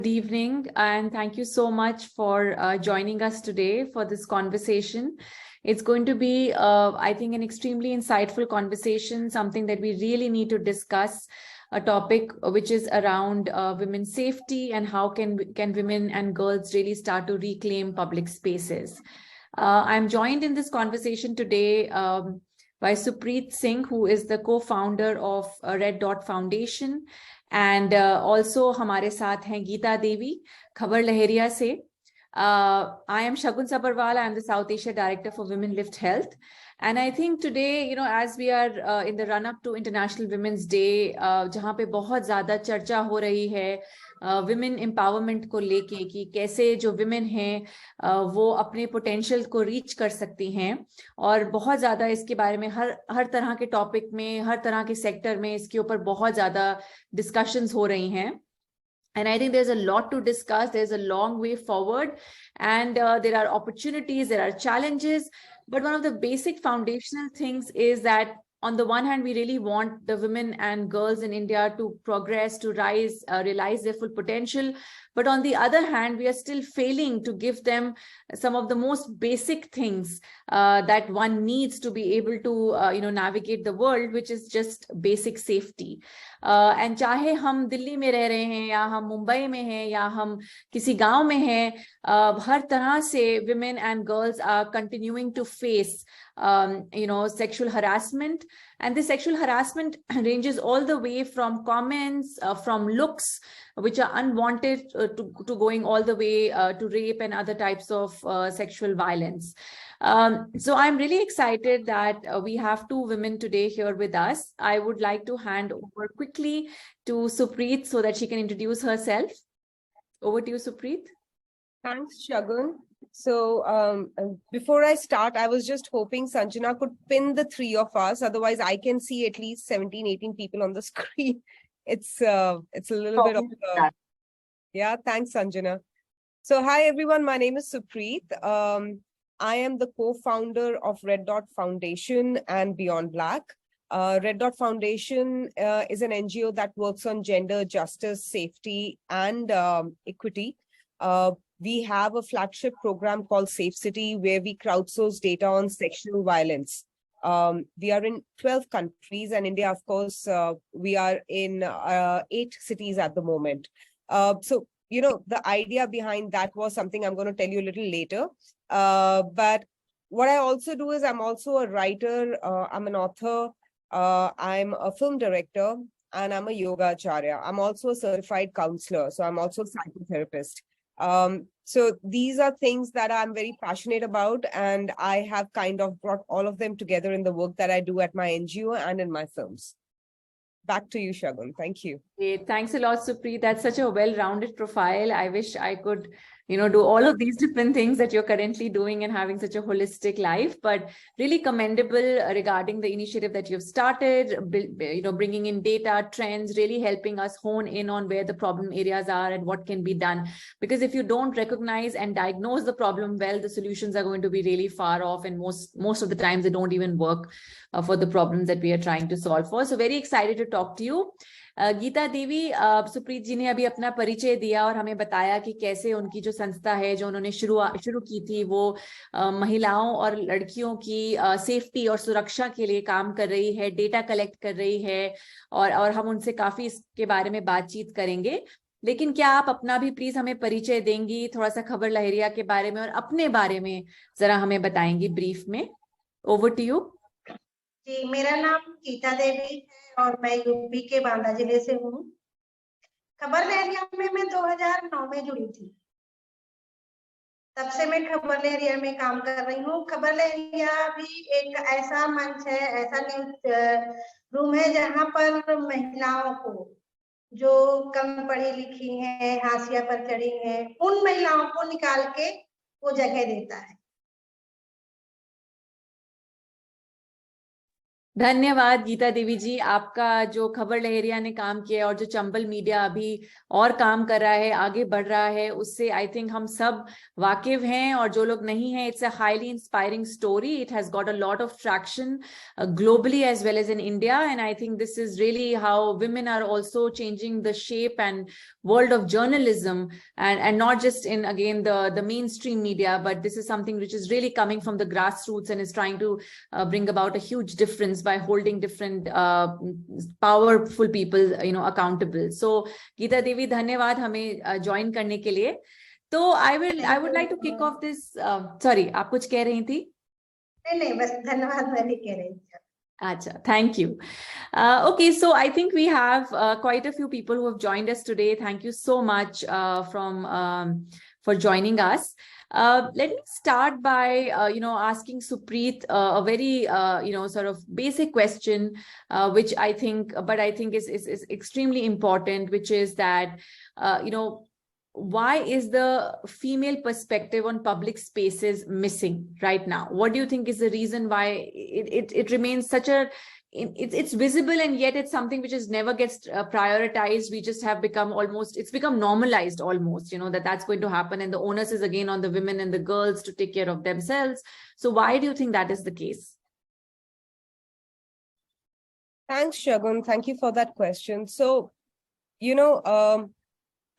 Good evening, and thank you so much for joining us today for this conversation. It's going to be, I think, an extremely insightful conversation, something that we really need to discuss, a topic which is around women's safety and how can women and girls really start to reclaim public spaces. I'm joined in this conversation today by Supreet Singh, who is the co-founder of Red Dot Foundation. And also हमारे साथ हैं गीता देवी खबर लहरिया से. I am Shagun Sabharwal. I am the south Asia director for women lift health. And I think today, as we are in the run up to International Women's Day, जहाँ पे बहुत ज़्यादा चर्चा हो रही है विमेन एम्पावरमेंट को लेके कि कैसे जो विमेन हैं वो अपने पोटेंशियल को रीच कर सकती हैं, और बहुत ज़्यादा इसके बारे में हर तरह के टॉपिक में, हर तरह के सेक्टर में इसके ऊपर बहुत ज़्यादा डिस्कशंस हो रही हैं. And I think there's a lot to discuss. There's a long way forward, and there are opportunities, there are challenges. But one of the basic foundational things is that on the one hand, we really want the women and girls in India to progress, to rise, realize their full potential. But on the other hand, we are still failing to give them some of the most basic things that one needs to be able to, navigate the world, which is just basic safety. And चाहे हम दिल्ली में रह रहे हैं, या हम मुंबई में हैं, या हम किसी गांव में हैं, हर तरह से women and girls are continuing to face sexual harassment. And this sexual harassment ranges all the way from comments, from looks which are unwanted, to going all the way to rape and other types of sexual violence. So I'm really excited that we have two women today here with us. I would like to hand over quickly to Supreet so that she can introduce herself. Over to you, Supreet. Thanks, Shagun. So before I start, I was just hoping Sanjana could pin the three of us. Otherwise, I can see at least 17, 18 people on the screen. It's a little bit of yeah, thanks, Sanjana. So hi, everyone. My name is Supreet. I am the co-founder of Red Dot Foundation and Beyond Black. Red Dot Foundation is an NGO that works on gender justice, safety, and equity. We have a flagship program called Safe City, where we crowdsource data on sexual violence. We are in 12 countries, and India, of course, we are in 8 cities at the moment. So, the idea behind that was something I'm going to tell you a little later. But what I also do is I'm also a writer, I'm an author, I'm a film director, and I'm a yoga acharya. I'm also a certified counselor, so I'm also a psychotherapist. So these are things that I'm very passionate about, and I have kind of brought all of them together in the work that I do at my NGO and in my films. Back to you, Shagun. Thank you. Great. Thanks a lot, Supreet. That's such a well-rounded profile. I wish I could, do all of these different things that you're currently doing and having such a holistic life, but really commendable regarding the initiative that you've started, bringing in data, trends, really helping us hone in on where the problem areas are and what can be done. Because if you don't recognize and diagnose the problem well, the solutions are going to be really far off, and most of the times they don't even work for the problems that we are trying to solve for. So very excited to talk to you. Gita देवी, सुप्रीत जी ने अभी अपना परिचय दिया और हमें बताया कि कैसे उनकी जो संस्था है जो उन्होंने शुरू की थी, वो महिलाओं और लड़कियों की सेफ्टी और सुरक्षा के लिए काम कर रही है, डेटा कलेक्ट कर रही है, और हम उनसे काफी इसके बारे में बातचीत करेंगे. लेकिन क्या आप अपना भी प्लीज हमें परिचय देंगी, थोड़ा सा खबर लहरिया के बारे में और अपने बारे में जरा हमें बताएंगी ब्रीफ में. Over to you. जी, मेरा नाम गीता देवी है और मैं यूपी के बांदा जिले से हूँ. खबर लहरिया में मैं 2009 में जुड़ी थी. तब से मैं खबर लहरिया में काम कर रही हूँ. खबर लहरिया भी एक ऐसा मंच है, ऐसा न्यूज रूम है जहाँ पर महिलाओं को, जो कम पढ़ी लिखी हैं, हाशिया पर चढ़ी हैं, उन महिलाओं को निकाल के वो जगह देता है. धन्यवाद गीता देवी जी, आपका जो खबर लहरिया ने काम किया और जो चंबल मीडिया अभी और काम कर रहा है, आगे बढ़ रहा है, उससे आई थिंक हम सब वाकिफ हैं, और जो लोग नहीं हैं, it's a highly inspiring story. It has got a lot of traction globally as well as in India, and I think this is really how women are also changing the shape and world of journalism, and not just in, again, the mainstream media, but this is something which is really coming from the grassroots and is trying to bring about a huge difference by holding different powerful people, accountable. So Geeta Devi, धन्यवाद हमें join करने के लिए. तो I would like to kick off this. Sorry, आप कुछ कह रही थी? नहीं, बस धन्यवाद मैं भी कह रही थी. Acha, thank you. Okay, so I think we have quite a few people who have joined us today. Thank you so much for joining us. Let me start by asking Supreet a very sort of basic question, which I think is extremely important, which is that why is the female perspective on public spaces missing right now? What do you think is the reason why it remains such a, it's visible, and yet it's something which is never gets prioritized? We just have become it's become normalized almost, that's going to happen, and the onus is again on the women and the girls to take care of themselves. So why do you think that is the case? Thanks, Shagun. Thank you for that question. So,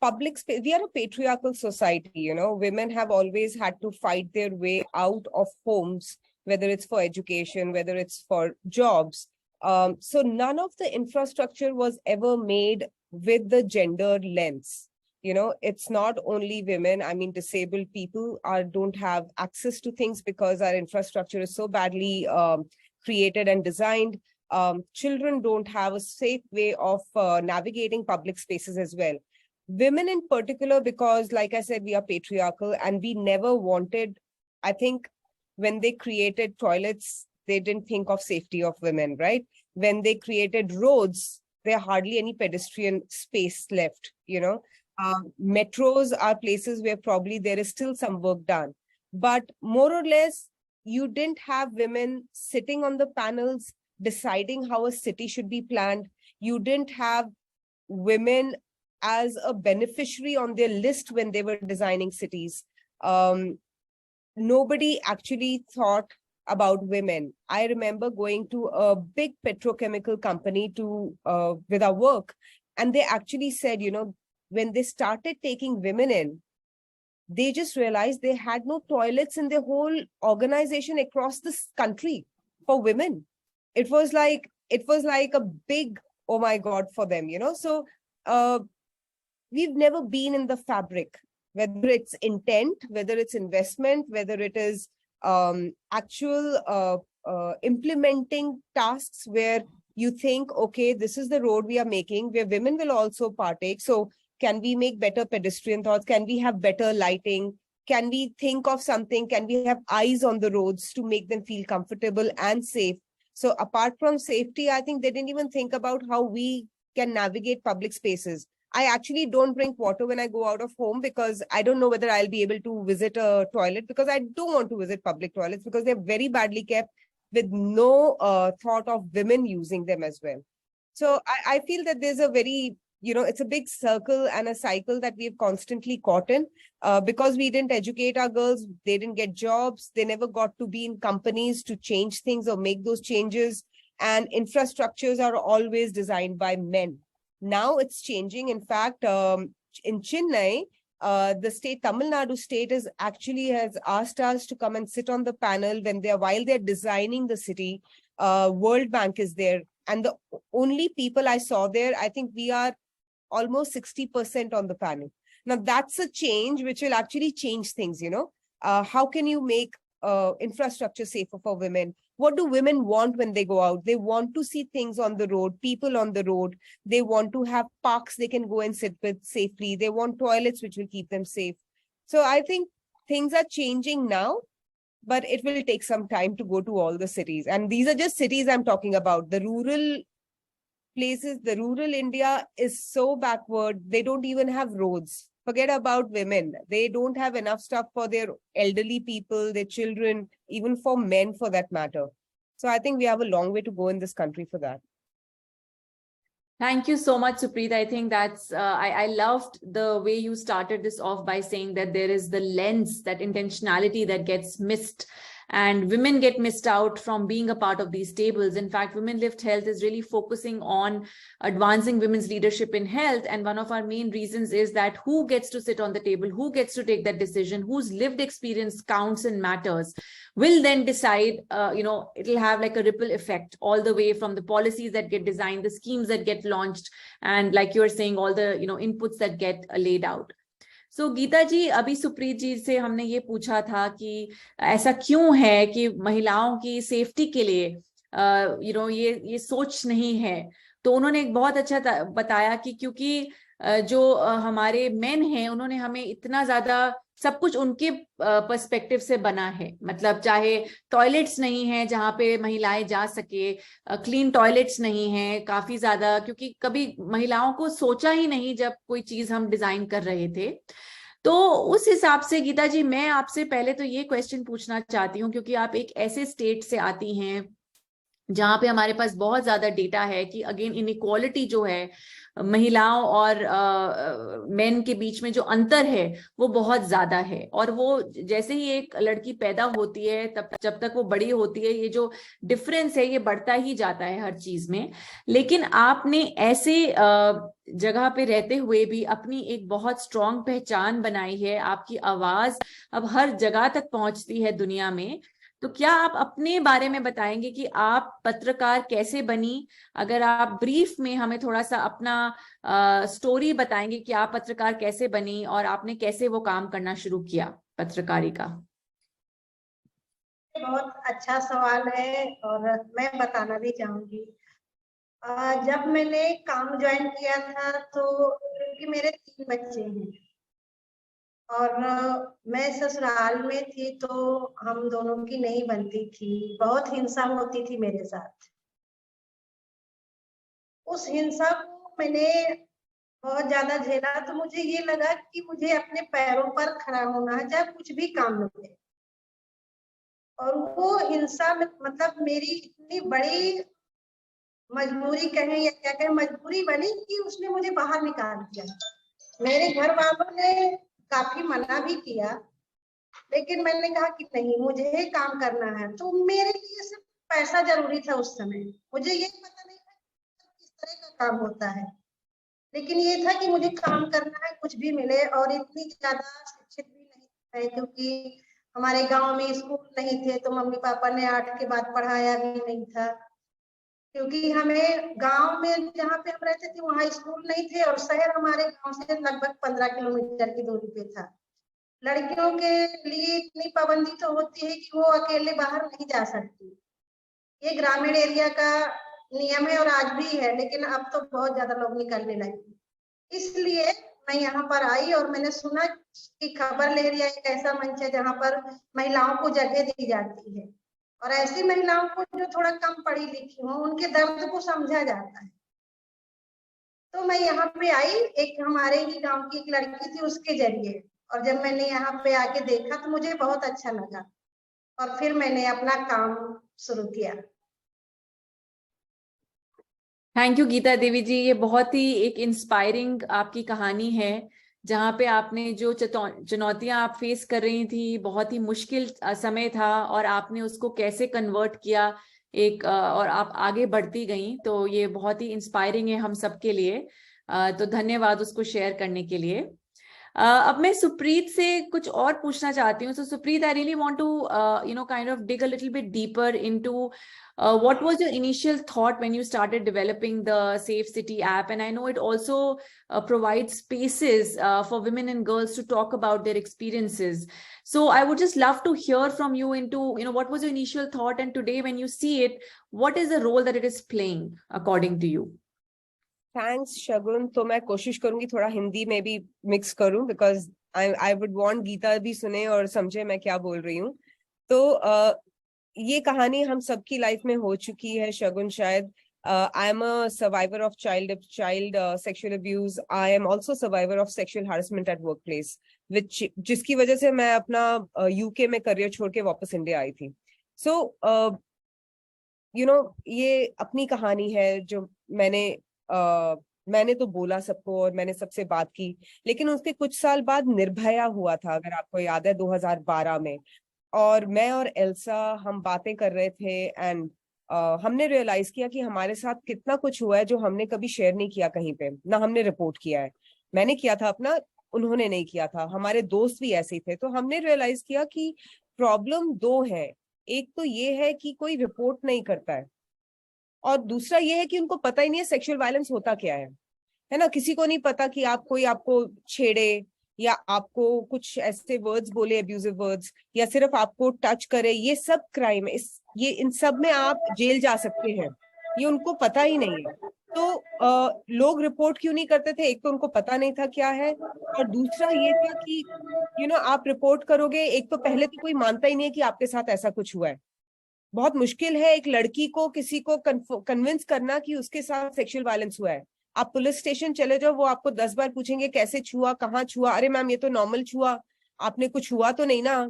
public space, we are a patriarchal society, women have always had to fight their way out of homes, whether it's for education, whether it's for jobs. So none of the infrastructure was ever made with the gender lens. It's not only women. I mean, disabled people don't have access to things because our infrastructure is so badly created and designed. Children don't have a safe way of navigating public spaces as well. Women in particular, because like I said, we are patriarchal, and we never wanted, I think when they created toilets, they didn't think of safety of women, right? When they created roads, there are hardly any pedestrian space left, Metros are places where probably there is still some work done. But more or less, you didn't have women sitting on the panels deciding how a city should be planned. You didn't have women as a beneficiary on their list when they were designing cities. Nobody actually thought about women. I remember going to a big petrochemical company with our work, and they actually said, when they started taking women in, they just realized they had no toilets in their whole organization across this country for women. It was like a big, oh my God, for them, So we've never been in the fabric, whether it's intent, whether it's investment, whether it is actual implementing tasks where you think, okay, this is the road we are making, where women will also partake. So can we make better pedestrian thoughts? Can we have better lighting? Can we think of something? Can we have eyes on the roads to make them feel comfortable and safe? So apart from safety, I think they didn't even think about how we can navigate public spaces. I actually don't drink water when I go out of home because I don't know whether I'll be able to visit a toilet, because I don't want to visit public toilets because they're very badly kept with no thought of women using them as well. So I feel that there's a very, it's a big circle and a cycle that we've constantly caught in because we didn't educate our girls. They didn't get jobs. They never got to be in companies to change things or make those changes. And infrastructures are always designed by men. Now it's changing. In fact, in Chennai, the state, Tamil Nadu state has asked us to come and sit on the panel while they're designing the city. World Bank is there. And the only people I saw there, I think we are almost 60% on the panel. Now that's a change which will actually change things, How can you make infrastructure safer for women? What do women want when they go out? They want to see things on the road, people on the road. They want to have parks they can go and sit with safely. They want toilets which will keep them safe. So I think things are changing now, but it will take some time to go to all the cities. And these are just cities I'm talking about. The rural places, the rural India is so backward. They don't even have roads. Forget about women. They don't have enough stuff for their elderly people, their children, even for men for that matter. So I think we have a long way to go in this country for that. Thank you so much, Supreet. I think that's, I loved the way you started this off by saying that there is the lens, that intentionality that gets missed, and women get missed out from being a part of these tables. In fact, Women Lift Health is really focusing on advancing women's leadership in health. And one of our main reasons is that who gets to sit on the table, who gets to take that decision, whose lived experience counts and matters, will then decide, it'll have like a ripple effect all the way from the policies that get designed, the schemes that get launched, and like you're saying, all the, inputs that get laid out. So Gita जी, अभी सुप्रीत जी से हमने ये पूछा था कि ऐसा क्यों है कि महिलाओं की सेफ्टी के लिए ये सोच नहीं है। तो उन्होंने एक बहुत अच्छा बताया कि क्योंकि जो हमारे मेन हैं, उन्होंने हमें इतना ज्यादा सब कुछ उनके पर्सपेक्टिव से बना है। मतलब चाहे टॉयलेट्स नहीं है जहाँ पे महिलाएं जा सके, क्लीन टॉयलेट्स नहीं है काफी ज्यादा, क्योंकि कभी महिलाओं को सोचा ही नहीं जब कोई चीज हम डिजाइन कर रहे थे। तो उस हिसाब से गीता जी, मैं आपसे पहले तो ये क्वेश्चन पूछना चाहती हूँ, क्योंकि आप एक ऐसे स्टेट से आती हैं जहाँ पे हमारे पास बहुत ज्यादा डेटा है कि अगेन इनइक्वालिटी जो है, महिलाओं और मेन के बीच में जो अंतर है वो बहुत ज्यादा है। और वो जैसे ही एक लड़की पैदा होती है, तब जब तक वो बड़ी होती है, ये जो डिफरेंस है ये बढ़ता ही जाता है हर चीज में। लेकिन आपने ऐसे जगह पे रहते हुए भी अपनी एक बहुत स्ट्रॉन्ग पहचान बनाई है, आपकी आवाज अब हर जगह तक पहुंचती है दुनिया में। तो क्या आप अपने बारे में बताएंगे कि आप पत्रकार कैसे बनी? अगर आप ब्रीफ में हमें थोड़ा सा अपना स्टोरी बताएंगे कि आप पत्रकार कैसे बनी और आपने कैसे वो काम करना शुरू किया पत्रकारी का। बहुत अच्छा सवाल है और मैं बताना भी चाहूंगी। जब मैंने काम ज्वाइन किया था तो क्योंकि मेरे 3 बच्चे हैं और मैं ससुराल में थी, तो हम दोनों की नहीं बनती थी, बहुत हिंसा होती थी मेरे साथ। उस हिंसा को मैंने बहुत ज्यादा झेला, तो मुझे ये लगा कि मुझे अपने पैरों पर खड़ा होना है, चाहे कुछ भी काम मिले। और वो हिंसा में मतलब मेरी इतनी बड़ी मजबूरी कहें या क्या कहें, मजबूरी बनी कि उसने मुझे बाहर निकाल दिया। मेरे घर वालों ने काफी मना भी किया, लेकिन मैंने कहा कि नहीं, मुझे काम करना है। तो मेरे लिए सिर्फ पैसा जरूरी था उस समय, मुझे ये पता नहीं था किस तरह का काम होता है, लेकिन ये था कि मुझे काम करना है, कुछ भी मिले। और इतनी ज्यादा शिक्षित भी नहीं है, क्योंकि हमारे गांव में स्कूल नहीं थे, तो मम्मी पापा ने 8 के बाद पढ़ाया भी नहीं था, क्योंकि हमें गांव में जहाँ पे हम रहते थे वहाँ स्कूल नहीं थे, और शहर हमारे गांव से लगभग 15 किलोमीटर की दूरी पे था। लड़कियों के लिए इतनी पाबंदी तो होती है कि वो अकेले बाहर नहीं जा सकती। ये ग्रामीण एरिया का नियम है और आज भी है, लेकिन अब तो बहुत ज्यादा लोग निकलने लगे। इसलिए मैं यहाँ पर आई और मैंने सुना कि खबर लहरिया एक ऐसा मंच है जहाँ पर महिलाओं को जगह दी जाती है, और ऐसी महिलाओं को जो थोड़ा कम पढ़ी लिखी हो, उनके दर्द को समझा जाता है। तो मैं यहाँ पे आई, एक हमारे ही गांव की एक लड़की थी, उसके जरिए। और जब मैंने यहाँ पे आके देखा तो मुझे बहुत अच्छा लगा, और फिर मैंने अपना काम शुरू किया। थैंक यू गीता देवी जी, ये बहुत ही एक इंस्पायरिंग आपकी कहानी है, जहाँ पे आपने जो चुनौतियां आप फेस कर रही थी, बहुत ही मुश्किल समय था, और आपने उसको कैसे कन्वर्ट किया एक और आप आगे बढ़ती गई। तो ये बहुत ही इंस्पायरिंग है हम सबके लिए। तो धन्यवाद उसको शेयर करने के लिए। अब मैं सुप्रीत से कुछ और पूछना चाहती हूँ। So Supreet, I really want to kind of dig a little bit deeper into what was your initial thought when you started developing the Safe City app? And I know it also provides spaces for women and girls to talk about their experiences. So I would just love to hear from you into, what was your initial thought, and today when you see it, what is the role that it is playing according to you? Thanks Shagun. तो मैं कोशिश करूंगी थोड़ा हिंदी में भी mix करूं, because I would want Geeta भी सुने और समझे मैं क्या बोल रही हूँ। तो ये कहानी हम सबकी लाइफ में हो चुकी है शगुन। शायद I am a survivor of child sexual abuse. I am also survivor of sexual harassment at work place, जिसकी वजह से मैं अपना यूके में करियर छोड़ के वापस इंडिया आई थी। सो ये अपनी कहानी है जो मैंने तो बोला सबको और मैंने सबसे बात की, लेकिन उसके कुछ साल बाद निर्भया हुआ था, अगर आपको याद है, 2012 में। और मैं और एल्सा हम बातें कर रहे थे, एंड हमने रियलाइज किया कि हमारे साथ कितना कुछ हुआ है जो हमने कभी शेयर नहीं किया कहीं पे, ना हमने रिपोर्ट किया है। मैंने किया था अपना, उन्होंने नहीं किया था, हमारे दोस्त भी ऐसे ही थे। तो हमने रियलाइज किया कि प्रॉब्लम दो है। एक तो ये है कि कोई रिपोर्ट नहीं करता है, और दूसरा ये है कि उनको पता ही नहीं है सेक्सुअल वायलेंस होता क्या है ना। किसी को नहीं पता कि कोई आपको छेड़े या आपको कुछ ऐसे वर्ड्स बोले, अब्यूजिव वर्ड्स, या सिर्फ आपको टच करे, ये सब क्राइम है। ये इन सब में आप जेल जा सकते हैं, ये उनको पता ही नहीं है। तो लोग रिपोर्ट क्यों नहीं करते थे? एक तो उनको पता नहीं था क्या है, और दूसरा ये था कि आप रिपोर्ट करोगे, एक तो पहले तो कोई मानता ही नहीं है कि आपके साथ ऐसा कुछ हुआ है। बहुत मुश्किल है एक लड़की को किसी को कन्विंस करना कि उसके साथ सेक्सुअल वायलेंस हुआ है। आप पुलिस स्टेशन चले जाओ, वो आपको 10 बार पूछेंगे कैसे छुआ, कहाँ छुआ, अरे मैम ये तो नॉर्मल छुआ, आपने कुछ हुआ तो नहीं ना,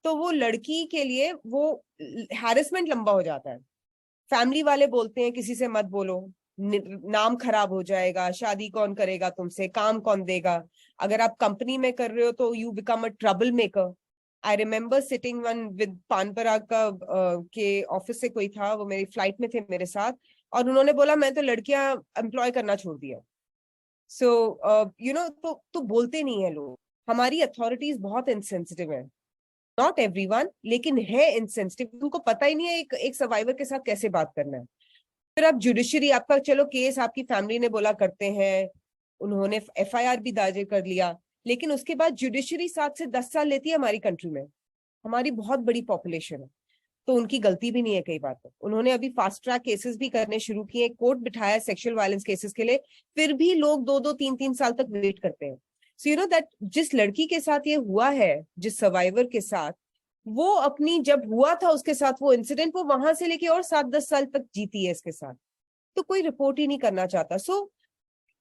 तो वो लड़की के लिए वो हैरेसमेंट लंबा हो जाता है। फैमिली वाले बोलते हैं किसी से मत बोलो, नाम खराब हो जाएगा, शादी कौन करेगा तुमसे, काम कौन देगा, अगर आप कंपनी में कर रहे हो तो you become a trouble maker. I remember sitting one with Pan Parag का के ऑफिस से कोई था, वो मेरी फ्लाइट में थे मेरे साथ, और उन्होंने बोला मैं तो लड़कियां एम्प्लॉय करना छोड़ दिया। सो तो बोलते नहीं है लोग। हमारी अथॉरिटीज बहुत इनसेंसिटिव है, नॉट एवरीवन, लेकिन है इनसेंसिटिव। उनको पता ही नहीं है एक सर्वाइवर के साथ कैसे बात करना है। फिर आप जुडिशरी, आपका चलो केस आपकी फैमिली ने बोला करते हैं, उन्होंने FIR भी दर्ज कर लिया, लेकिन उसके बाद जुडिशरी 7 से 10 साल लेती है हमारी कंट्री में। हमारी बहुत बड़ी पॉपुलेशन है, तो उनकी गलती भी नहीं है कई बार। तो उन्होंने अभी फास्ट ट्रैक केसेस भी करने शुरू किए, कोर्ट बिठाया सेक्सुअल वायलेंस केसेस के लिए, फिर भी लोग 2-2, 3-3 साल तक वेट करते हैं। सो यू नो दैट जिस लड़की के साथ ये हुआ है, जिस सर्वाइवर के साथ, वो अपनी जब हुआ था उसके साथ वो इंसिडेंट, वो वहां से लेके और 7-10 साल तक जीती है इसके साथ, तो कोई रिपोर्ट ही नहीं करना चाहता। सो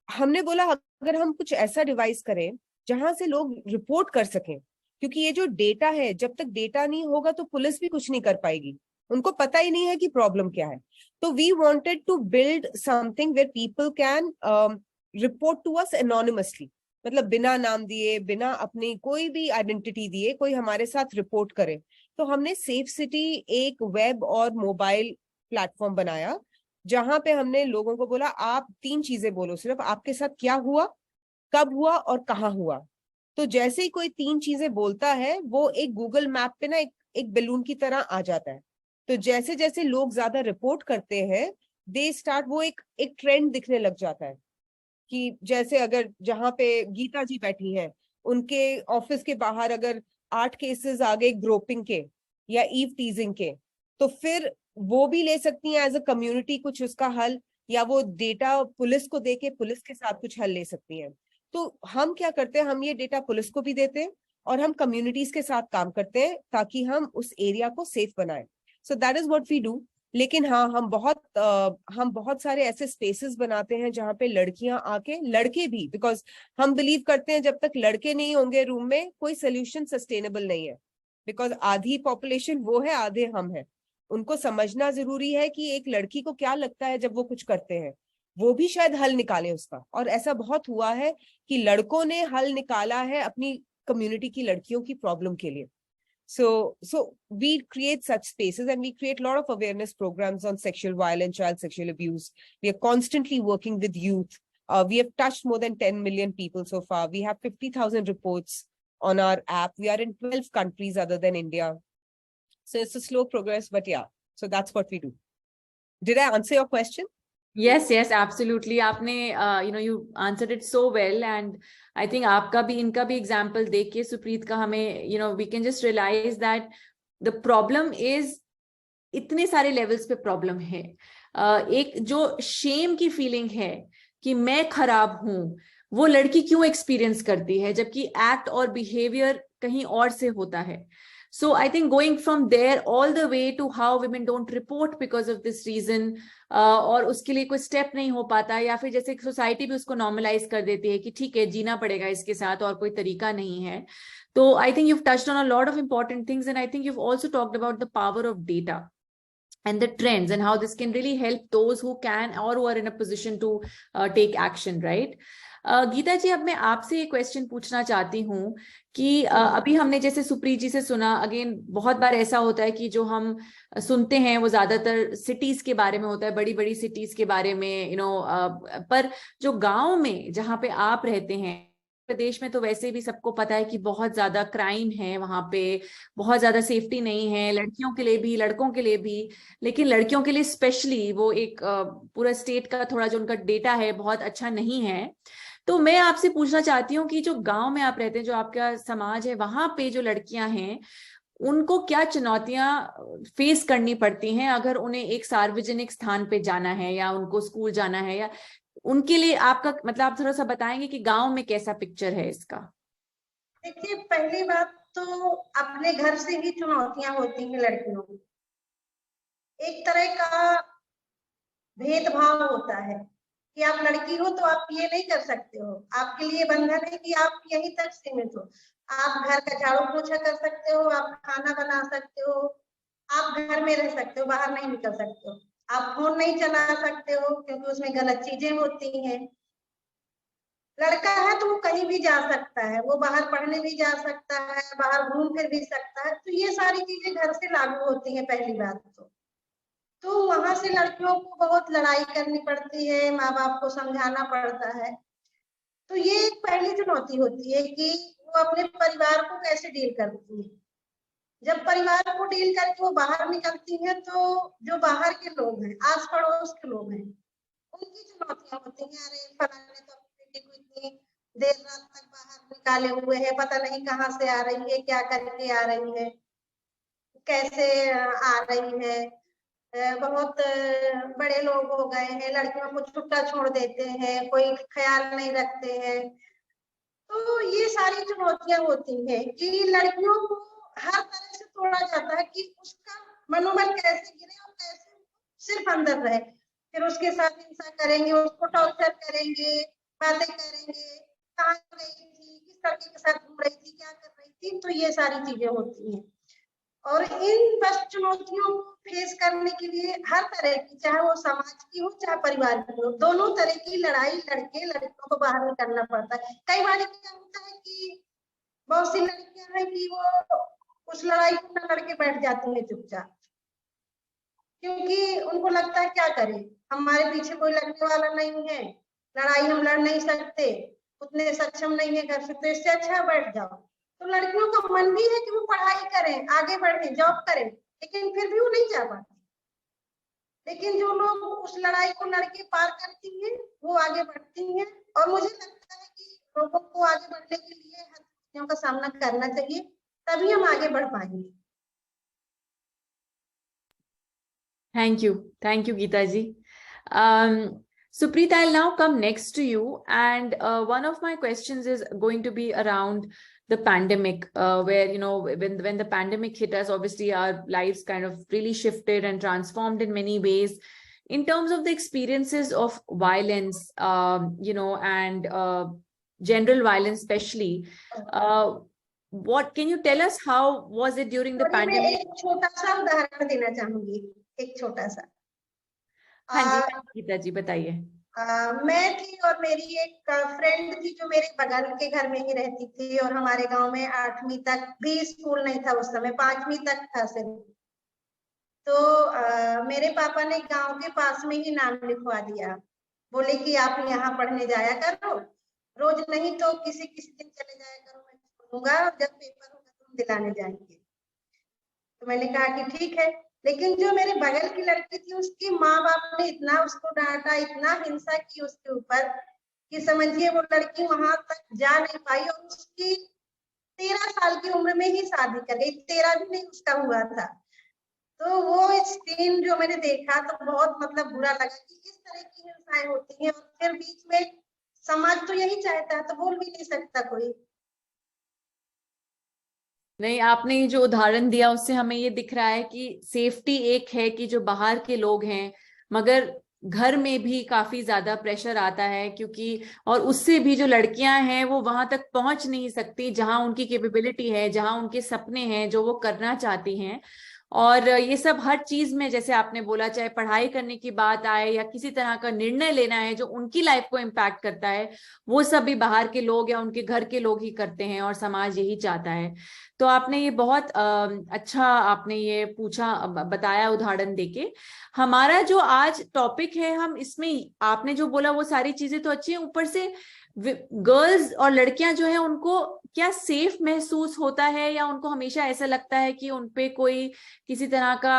हमने बोला अगर हम कुछ ऐसा डिवाइस करें जहां से लोग रिपोर्ट कर सकें, क्योंकि ये जो डेटा है, जब तक डेटा नहीं होगा तो पुलिस भी कुछ नहीं कर पाएगी, उनको पता ही नहीं है कि प्रॉब्लम क्या है। तो we wanted to build something where people can report to us anonymously, मतलब बिना नाम दिए, बिना अपनी कोई भी आइडेंटिटी दिए कोई हमारे साथ रिपोर्ट करे। तो हमने सेफ सिटी एक वेब और मोबाइल प्लेटफॉर्म बनाया, जहां पे हमने लोगों को बोला आप 3 चीजें बोलो सिर्फ, आपके साथ क्या हुआ, कब हुआ और कहाँ हुआ। तो जैसे ही कोई 3 चीजें बोलता है, वो एक गूगल मैप पे ना एक बैलून की तरह आ जाता है। तो जैसे जैसे लोग ज्यादा रिपोर्ट करते हैं, दे स्टार्ट, वो एक ट्रेंड दिखने लग जाता है कि जैसे अगर जहां पे गीता जी बैठी हैं, उनके ऑफिस के बाहर अगर 8 केसेस आ गए ग्रोपिंग के या ईव टीजिंग के, तो फिर वो भी ले सकती हैं एज अ कम्युनिटी कुछ उसका हल, या वो डेटा पुलिस को देके पुलिस के साथ कुछ हल ले सकती हैं। तो हम क्या करते हैं, हम ये डेटा पुलिस को भी देते हैं और हम कम्युनिटीज के साथ काम करते हैं ताकि हम उस एरिया को सेफ बनाएं। So that is what we do. लेकिन हाँ, हम बहुत सारे ऐसे स्पेसेस बनाते हैं जहाँ पे लड़कियां आके, लड़के भी, बिकॉज हम बिलीव करते हैं जब तक लड़के नहीं होंगे रूम में कोई सोल्यूशन सस्टेनेबल नहीं है, बिकॉज आधी पॉपुलेशन वो है, आधे हम हैं। उनको समझना जरूरी है कि एक लड़की को क्या लगता है जब वो कुछ करते हैं, वो भी शायद हल निकाले उसका। और ऐसा बहुत हुआ है कि लड़कों ने हल निकाला है अपनी कम्युनिटी की लड़कियों की प्रॉब्लम के लिए। So we create such spaces, and we create a lot of awareness programs on sexual violence, child sexual abuse. We are constantly working with youth. We have touched more than 10 million people so far. We have 50,000 reports on our app. We are in 12 countries other than India. So it's a slow progress, but yeah, so that's what we do. Did I answer your question? Yes, absolutely. आपने you answered it so well, and I think आपका भी इनका भी example देख के सुप्रीत का हमें we can just realize that the problem is इतने सारे levels पे problem है। एक जो shame की feeling है कि मैं खराब हूँ, वो लड़की क्यों experience करती है जबकि act और behavior कहीं और से होता है। So I think going from there all the way to how women don't report because of this reason, और उसके लिए कोई स्टेप नहीं हो पाता, या फिर जैसे सोसाइटी भी उसको नॉर्मलाइज कर देती है कि ठीक है जीना पड़ेगा इसके साथ और कोई तरीका नहीं है। तो I think you've touched on a lot of important things, and I think you've also talked about the power of data. and the trends and how this can really help those who can or who are in a position to take action, right? Geeta ji, अब मैं आपसे ये question पूछना चाहती हूँ कि अभी हमने जैसे सुप्रीत जी से सुना, अगेन बहुत बार ऐसा होता है कि जो हम सुनते हैं वो ज्यादातर सिटीज के बारे में होता है, बड़ी बड़ी सिटीज के बारे में, पर जो गांव में जहाँ पे आप रहते हैं प्रदेश में, तो वैसे भी सबको पता है कि बहुत ज्यादा क्राइम है वहां पे, बहुत ज्यादा सेफ्टी नहीं है, लड़कियों के लिए भी लड़कों के लिए भी, लेकिन लड़कियों के लिए स्पेशली वो एक पूरा स्टेट का थोड़ा जो उनका डेटा है बहुत अच्छा नहीं है। तो मैं आपसे पूछना चाहती हूँ कि जो गांव में आप रहते हैं, जो आपका समाज है, वहां पे जो लड़कियां हैं उनको क्या चुनौतियां फेस करनी पड़ती हैं अगर उन्हें एक सार्वजनिक स्थान पे जाना है या उनको स्कूल जाना है, या उनके लिए आपका मतलब आप थोड़ा सा बताएंगे कि गांव में कैसा पिक्चर है इसका? देखिए, पहली बात तो अपने घर से ही चुनौतियां होती हैं लड़कियों को। एक तरह का भेदभाव होता है कि आप लड़की हो तो आप ये नहीं कर सकते हो, आपके लिए बंधन है कि आप यहीं तक सीमित हो। आप घर का झाड़ू पोछा कर सकते हो, आप खाना बना सकते हो, आप घर में रह सकते हो, बाहर नहीं निकल सकते हो। आप फोन नहीं चला सकते हो क्योंकि उसमें गलत चीजें होती हैं। लड़का है तो वो कहीं भी जा सकता है, वो बाहर पढ़ने भी जा सकता है, बाहर घूम फिर भी सकता है। तो ये सारी चीजें घर से लागू होती हैं पहली बात तो वहां से लड़कियों को बहुत लड़ाई करनी पड़ती है, माँ बाप को समझाना पड़ता है। तो ये एक पहली चुनौती होती है कि वो अपने परिवार को कैसे डील करती है। जब परिवार को डील करके वो बाहर निकलती है तो जो बाहर के लोग हैं, आस पड़ोस के लोग हैं, उनकी चुनौतियां होती हैं। अरे फलाने तो अपनी बेटी को इतनी देर रात तक बाहर निकाले हुए है, पता नहीं कहाँ से आ रही है, क्या करके आ रही है, कैसे आ रही है। बहुत बड़े लोग हो गए हैं, लड़कियों को छुट्टा छोड़ देते हैं, कोई ख्याल नहीं रखते हैं। तो ये सारी चुनौतियां होती हैं कि लड़कियों को हर तरह से तोड़ा जाता है कि उसका मनोबल कैसे गिरे और कैसे सिर्फ अंदर रहे। फिर उसके साथ हिंसा करेंगे, उसको टॉर्चर करेंगे, बातें करेंगे, कहाँ गई थी, किस लड़के के साथ घूम रही थी, क्या कर रही थी। तो ये सारी चीजें होती हैं और इन बस चुनौतियों को फेस करने के लिए हर तरह की, चाहे वो समाज की हो चाहे परिवार की हो, दोनों तरह की लड़ाई लड़के लड़कियों को बाहर निकलना पड़ता है। कई बार क्या होता है कि बहुत सी लड़कियां हैं कि वो उस लड़ाई को न लड़के बैठ जाती है चुपचाप, क्योंकि उनको लगता है क्या करें, हमारे पीछे कोई लगने वाला नहीं है, लड़ाई हम लड़ नहीं सकते, उतने सक्षम नहीं है घर से, तो इससे अच्छा बैठ जाओ। तो लड़कियों का मन भी है कि वो पढ़ाई करें, आगे बढ़े, जॉब करें, लेकिन फिर भी वो नहीं जा पाती। लेकिन जो लोग उस लड़ाई को लड़के पार करती हैं वो आगे बढ़ती हैं। और मुझे लगता है कि लोगों को आगे बढ़ने के लिए हर चीजों का सामना करना चाहिए, तभी हम आगे बढ़ पाएंगे। Thank you, Geeta ji. Supreet, I'll now come next to you, and one of my questions is going to be around the pandemic, where when the pandemic hit us, obviously our lives kind of really shifted and transformed in many ways. In terms of the experiences of violence, and general violence, especially, what can you tell us? How was it during the pandemic? मैं एक छोटा सा उदाहरण देना चाहूंगी, एक छोटा सा। हाँ जी गीता जी बताइए। मैं थी और मेरी एक फ्रेंड थी जो मेरे बगल के घर में ही रहती थी, और हमारे गांव में 8वीं तक भी स्कूल नहीं था उस समय, 5वीं तक था सिर्फ। तो मेरे पापा ने गांव के पास में ही नाम लिखवा दिया, बोले कि आप यहाँ पढ़ने जाया करो, रोज नहीं तो किसी किसी दिन चले जाया करो, मैं छोड़ूंगा, जब पेपर होगा तो हम दिलाने जाएंगे। तो मैंने कहा कि ठीक है। लेकिन जो मेरे बगल की लड़की थी, उसकी माँ बाप ने इतना उसको डांटा, इतना हिंसा की उसके ऊपर कि समझिए वो लड़की वहां तक जा नहीं पाई, और उसकी 13 साल की उम्र में ही शादी कर गई, 13 भी नहीं उसका हुआ था। तो वो सीन जो मैंने देखा तो बहुत मतलब बुरा लगा कि इस तरह की हिंसाएं होती हैं, और फिर बीच में समाज तो यही चाहता है, तो बोल भी नहीं सकता कोई। नहीं, आपने ये जो उदाहरण दिया उससे हमें ये दिख रहा है कि सेफ्टी एक है कि जो बाहर के लोग हैं, मगर घर में भी काफी ज्यादा प्रेशर आता है, क्योंकि और उससे भी जो लड़कियां हैं वो वहां तक पहुंच नहीं सकती जहां उनकी कैपेबिलिटी है, जहां उनके सपने हैं, जो वो करना चाहती हैं। और ये सब हर चीज में, जैसे आपने बोला, चाहे पढ़ाई करने की बात आए या किसी तरह का निर्णय लेना है जो उनकी लाइफ को इम्पैक्ट करता है, वो सब भी बाहर के लोग या उनके घर के लोग ही करते हैं और समाज यही चाहता है। तो आपने ये बहुत अच्छा आपने ये पूछा, बताया उदाहरण देके। हमारा जो आज टॉपिक है, हम इसमें आपने जो बोला वो सारी चीजें तो अच्छी हैं, ऊपर से गर्ल्स और लड़कियां जो है उनको क्या सेफ महसूस होता है, या उनको हमेशा ऐसा लगता है कि उनपे कोई किसी तरह का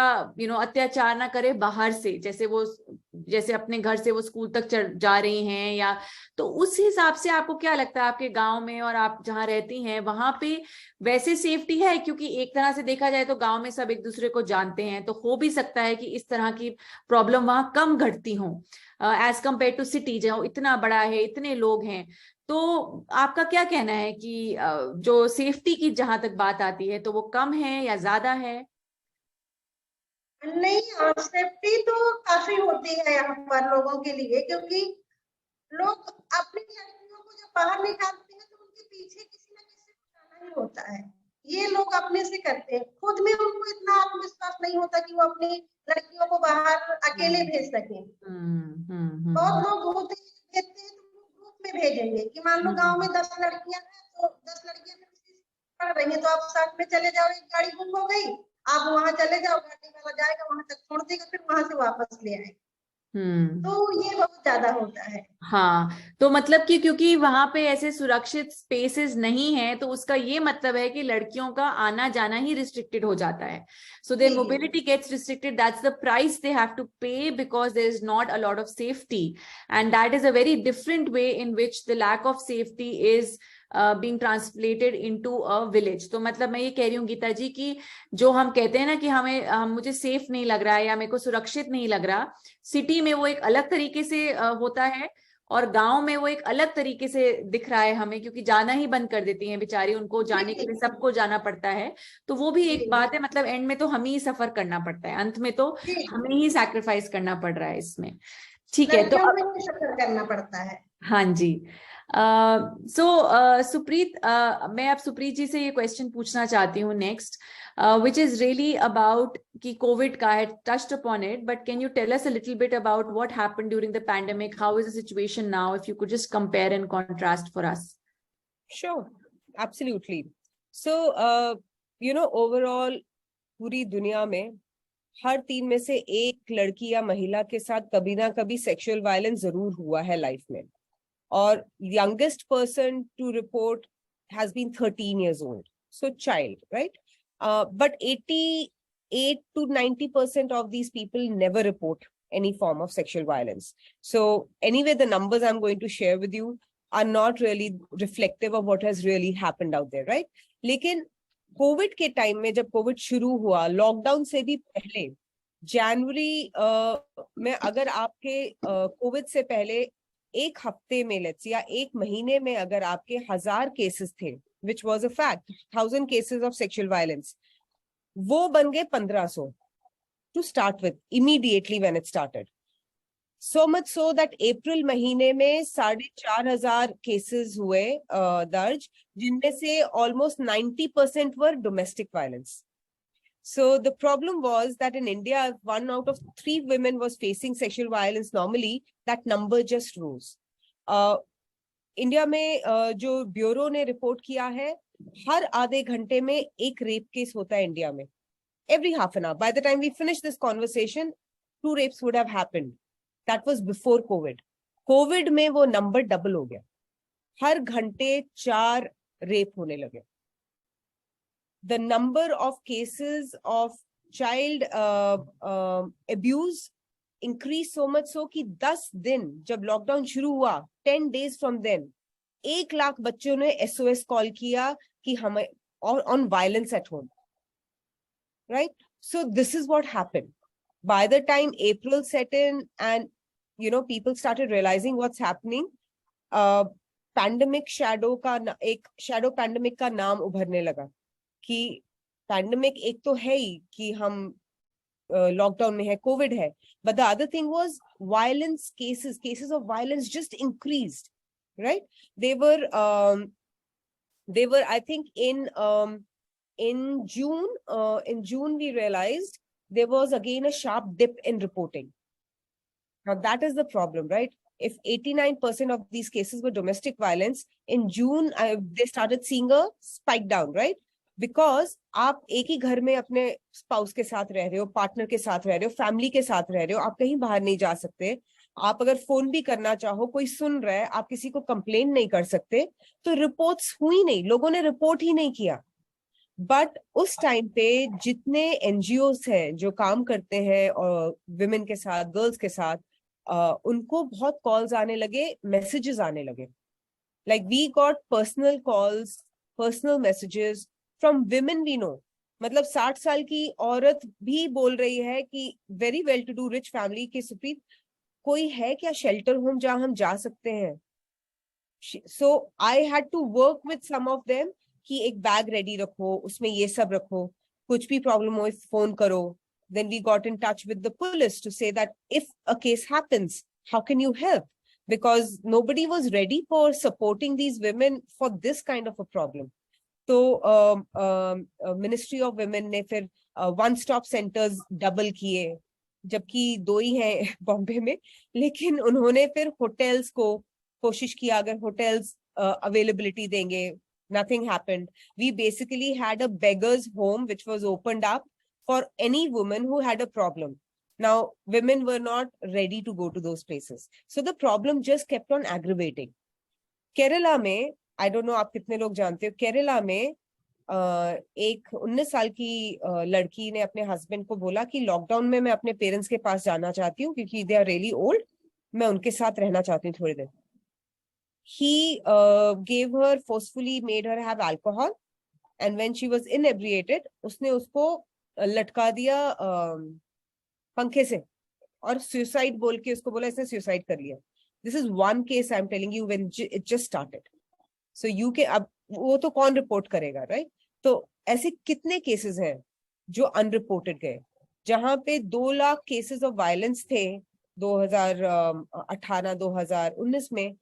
अत्याचार ना करे बाहर से, जैसे अपने घर से वो स्कूल तक जा रही हैं, या तो उस हिसाब से आपको क्या लगता है आपके गांव में और आप जहाँ रहती हैं वहां पे वैसे सेफ्टी है? क्योंकि एक तरह से देखा जाए तो गांव में सब एक दूसरे को जानते हैं, तो हो भी सकता है कि इस तरह की प्रॉब्लम वहां कम घटती हो एज कम्पेयर टू सिटी, जो इतना बड़ा है, इतने लोग हैं। तो आपका क्या कहना है कि जो सेफ्टी की जहां तक बात आती है, तो वो कम है या ज्यादा है? नहीं, सेफ्टी तो काफी होती है यहाँ पर लोगों के लिए, क्योंकि लोग अपनी लड़कियों को जब बाहर निकालते हैं तो उनके पीछे किसी ना किसी को जाना ही होता है। ये लोग अपने से करते हैं, खुद में उनको इतना आत्मविश्वास नहीं होता कि वो अपनी लड़कियों को बाहर अकेले भेज सके। बहुत लोग होते हैं भेजते हैं तो ग्रुप में भेजेंगे कि मान लो गांव में 10 लड़कियां हैं, तो 10 लड़कियां पढ़ रही हैं, तो आप साथ में चले जाओ, एक गाड़ी बुक हो गई, आप वहां चले जाओ, गाड़ी वाला जाएगा वहां तक छोड़ देगा, फिर वहां से वापस ले आएगा। तो ये बहुत ज्यादा होता है। हाँ, तो मतलब कि क्योंकि वहां पे ऐसे सुरक्षित स्पेसेस नहीं है, तो उसका ये मतलब है कि लड़कियों का आना जाना ही रिस्ट्रिक्टेड हो जाता है। So there mobility gets restricted, that's the price they have to pay, because there is not a lot of safety, and that is a very different way in which the lack of safety is being translated into a village। तो मतलब मैं ये कह रही हूँ गीता जी कि जो हम कहते हैं ना कि मुझे सेफ नहीं लग रहा है या मेरे को सुरक्षित नहीं लग रहा, सिटी में वो एक अलग तरीके से होता है, और गांव में वो एक अलग तरीके से दिख रहा है हमें, क्योंकि जाना ही बंद कर देती हैं बेचारी, उनको जाने के लिए सबको जाना पड़ता है। तो वो भी एक बात है, मतलब एंड में तो हमें ही सफर करना पड़ता है, अंत में तो हमें ही सैक्रिफाइस करना पड़ रहा है इसमें। ठीक है, तो लड़कियों में सफर करना पड़ता है। हाँ जी। सो सुप्रीत, मैं अब सुप्रीत जी से ये क्वेश्चन पूछना चाहती हूँ next, which is really about कि COVID का, I had touched upon it, but can you tell us a little bit about what happened during the pandemic? How is the situation now? If you could just compare and contrast for us. Sure, absolutely. So, overall, पूरी दुनिया में हर 3 में से एक लड़की या महिला के साथ कभी ना कभी सेक्सुअल वायलेंस जरूर हुआ है लाइफ में, और youngest person to report has been 13 years old. So child, right? But 88 to 90% of these people never report any form of sexual violence. So anyway, the numbers I'm going to share with you are not really reflective of what has really happened out there, right? लेकिन Covid के time में, जब Covid शुरू हुआ, lockdown से भी पहले जनवरी में, अगर आपके कोविड से पहले एक हफ्ते में, लेट्स या एक महीने में अगर आपके 1000 केसेस थे, which was a fact, 1000 cases of sexual violence, वो बन गए 1500 to start with, immediately when it started. So much so that अप्रैल महीने में 4500 केसेस हुए दर्ज, जिनमें से almost 90% were domestic violence. So the problem was that in India, if 1 out of 3 women was facing sexual violence normally, that number just rose. India में जो bureau ने report किया है, हर आधे घंटे में एक रेप केस होता है इंडिया में. Every half an hour. By the time we finish this conversation, 2 rapes would have happened. That was before COVID. COVID में वो नंबर डबल हो गया. हर घंटे 4 रेप होने लगे. The number of cases of child abuse increased so much so कि 10 दिन जब लॉकडाउन शुरू हुआ, 10 days from then, 1 लाख बच्चों ने SOS कॉल किया कि हमें on violence at home. Right? So this is what happened. By the time April set in and people started realizing what's happening, pandemic shadow pandemic का नाम उभरने लगा कि pandemic एक तो है ही कि हम लॉकडाउन में है, कोविड है, but the other thing was violence cases of violence just increased, right? They were I think in in June we realized there was again a sharp dip in reporting. Now that is the problem, right? If 89% of these cases were domestic violence, in June they started seeing a spike down, right? Because आप एक ही घर में अपने spouse के साथ रह रहे हो, पार्टनर के साथ रह रहे हो, फैमिली के साथ रह रहे हो, आप कहीं बाहर नहीं जा सकते, आप अगर फोन भी करना चाहो, कोई सुन रहा है, आप किसी को कंप्लेन नहीं कर सकते, तो रिपोर्ट्स हुई नहीं, लोगों ने रिपोर्ट ही नहीं किया. बट उस टाइम पे जितने एनजीओस हैं जो काम करते हैं और विमेन के साथ, गर्ल्स के साथ, उनको बहुत कॉल्स आने लगे, मैसेजेस आने लगे. Like we got personal calls, personal messages from women we know. मतलब 60 साल की औरत भी बोल रही है कि very well to do rich family के सुप्रीत, कोई है क्या शेल्टर होम जहां हम जा सकते हैं? So I had to work with some of them कि एक बैग रेडी रखो, उसमें ये सब रखो, कुछ भी प्रॉब्लम हो फोन करो. Then we got in touch with the police to say that if a case happens, how can you help? Because nobody was ready for supporting these women for this kind of a problem. So Ministry of Women ने फिर one stop centers double किए, जबकि 2 ही हैं बॉम्बे में, लेकिन उन्होंने फिर hotels को कोशिश किया, अगर होटल्स अवेलेबिलिटी देंगे. Nothing happened. We basically had a beggar's home which was opened up for any woman who had a problem. Now, women were not ready to go to those places. So the problem just kept on aggravating. Kerala में, I don't know आप कितने लोग जानते हो, केरला में एक 19 साल की लड़की ने अपने हस्बैंड को बोला कि लॉकडाउन में मैं अपने पेरेंट्स के पास जाना चाहती हूँ क्योंकि दे आर रियली ओल्ड, मैं उनके साथ रहना चाहती हूँ थोड़ी देर. He gave her, forcefully made her have alcohol, and when she was inebriated, उसने उसको लटका दिया पंखे से, और suicide बोल के उसको बोला इसने suicide कर लिया. This is one case I'm telling you when it just started. So you can, अब वो तो कौन रिपोर्ट करेगा, right? तो ऐसे कितने केसेस हैं जो अनरिपोर्टेड गए, जहां पे 2 लाख केसेस ऑफ वायलेंस थे 2018-2019 में,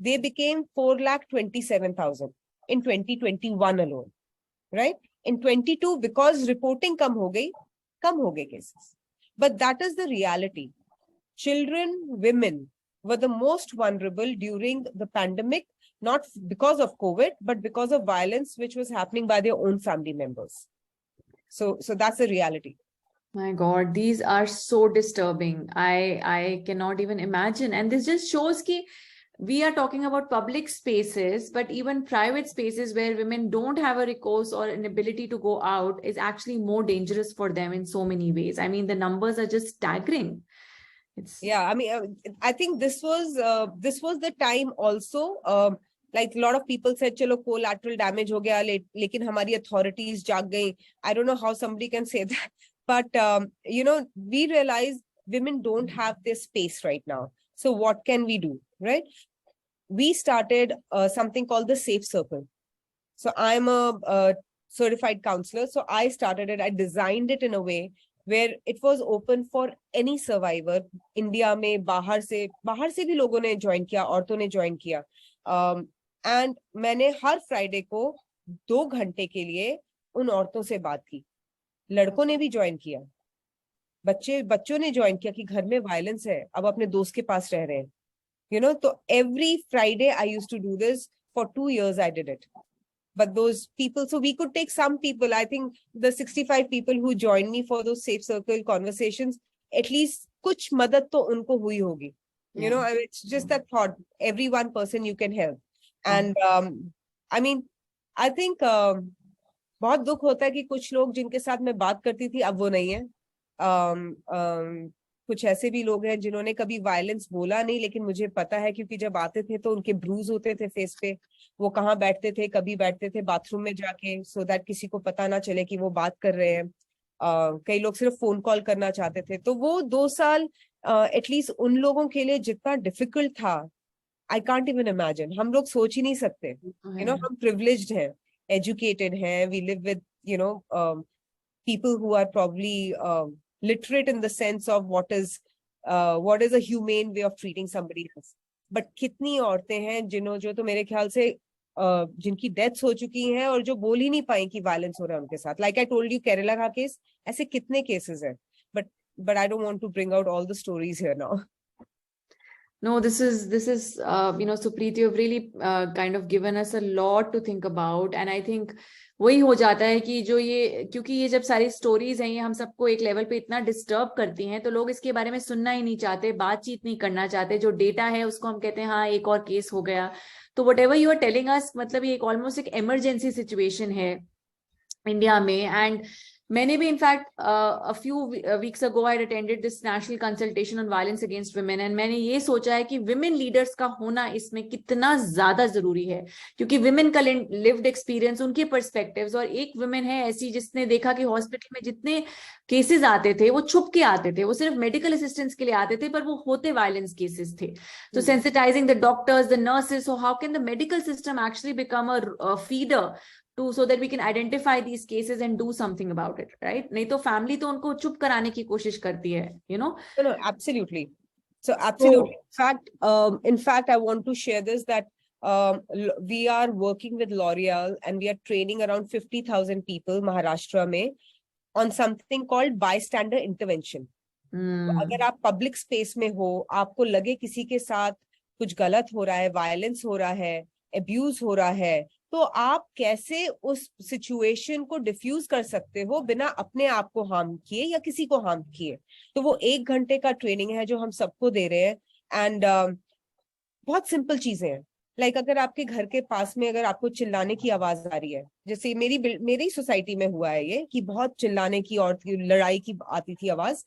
they became 4,27,000 in 2021 alone, right? In 22, because reporting kam ho gayi cases. But that is the reality. Children, women were the most vulnerable during the pandemic, not because of COVID, but because of violence which was happening by their own family members. So that's the reality. My God, these are so disturbing. I cannot even imagine. And this just shows ki we are talking about public spaces, but even private spaces where women don't have a recourse or an ability to go out is actually more dangerous for them in so many ways. I mean, the numbers are just staggering. Yeah, I mean, I think this was the time also. Like a lot of people said, "Chalo, collateral damage ho gaya, lekin hamari authorities jaag gayi." I don't know how somebody can say that, but we realize women don't have this space right now. So what can we do, right? We started something called the Safe Circle. So I'm a certified counselor. So I started it. I designed it in a way where it was open for any survivor. India में बाहर से भी लोगों ने join किया, औरतों ने join किया. And मैंने हर Friday को 2 घंटे के लिए उन औरतों से बात की. लड़कों ने भी join किया, बच्चों ने join किया कि घर में violence है, अब अपने दोस्त के पास रह रहे हैं. So every Friday I used to do this. For 2 years I did it. But those people, so we could take some people, I think the 65 people who joined me for those Safe Circle conversations, at least kuch madad to unko hui hogi. It's just that thought, every one person you can help. And I mean, I think बहुत दुख होता है कि कुछ लोग जिनके साथ मैं बात करती थी अब वो नहीं है. कुछ ऐसे भी लोग हैं जिन्होंने कभी वायलेंस बोला नहीं, लेकिन मुझे पता है क्योंकि जब आते थे तो उनके ब्रूज होते थे फेस पे. वो कहाँ बैठते थे, कभी बैठते थे बाथरूम में जाके, सो दैट किसी को पता ना चले कि वो बात कर रहे हैं. कई लोग सिर्फ फोन कॉल करना चाहते थे. तो वो 2 साल एटलीस्ट उन लोगों के लिए जितना डिफिकल्ट था, आई कांट इवन इमेजिन. हम लोग सोच ही नहीं सकते. हम प्रिविलेज्ड हैं, एजुकेटेड हैं, we live with people who are probably literate in the sense of what is a humane way of treating somebody else. But कितनी औरतें हैं जो तो मेरे ख्याल से जिनकी डेथ्स हो चुकी हैं और जो बोल ही नहीं पाए कि वायलेंस हो रहा है उनके साथ. Like I told you, Kerala का केस, ऐसे कितने केसेस हैं. But I don't want to bring out all the stories here now. No, this is Supreet, you've really kind of given us a lot to think about, and I think वही हो जाता है कि जो ये, क्योंकि ये जब सारी स्टोरीज हैं ये हम सबको एक लेवल पे इतना डिस्टर्ब करती हैं, तो लोग इसके बारे में सुनना ही नहीं चाहते, बातचीत नहीं करना चाहते. जो डेटा है उसको हम कहते हैं हाँ एक और केस हो गया. तो whatever you are telling us, मतलब ये एक ऑलमोस्ट एक इमरजेंसी सिचुएशन है इंडिया में. एंड मैंने भी in fact a few weeks ago I had attended this national consultation on violence against women, and मैंने ये सोचा है कि women leaders का होना इसमें कितना ज्यादा जरूरी है, क्योंकि women का lived experience, उनके perspectives, और एक women है ऐसी जिसने देखा कि हॉस्पिटल में जितने केसेस आते थे वो छुप के आते थे, वो सिर्फ मेडिकल असिस्टेंस के लिए आते थे, पर वो होते वायलेंस केसेस थे. तो sensitizing the doctors, the nurses, so how can the medical system actually become a feeder so that we can identify these cases and do something about it, right? नहीं तो फैमिली तो उनको चुप कराने की कोशिश करती है, No, absolutely. So absolutely. In fact, I want to share this, that we are working with L'Oreal and we are training around 50,000 people Maharashtra में on something called bystander intervention. अगर आप पब्लिक स्पेस में हो, आपको लगे किसी के साथ कुछ गलत हो रहा है, वायलेंस हो रहा है, अब्यूज हो रहा है, तो आप कैसे उस सिचुएशन को डिफ्यूज कर सकते हो बिना अपने आप को हार्म किए या किसी को हार्म किए. तो वो 1 घंटे का ट्रेनिंग है जो हम सबको दे रहे हैं. एंड बहुत सिंपल चीजें हैं. लाइक अगर आपके घर के पास में अगर आपको चिल्लाने की आवाज आ रही है, जैसे मेरी सोसाइटी में हुआ है ये कि बहुत चिल्लाने की और लड़ाई की आती थी आवाज,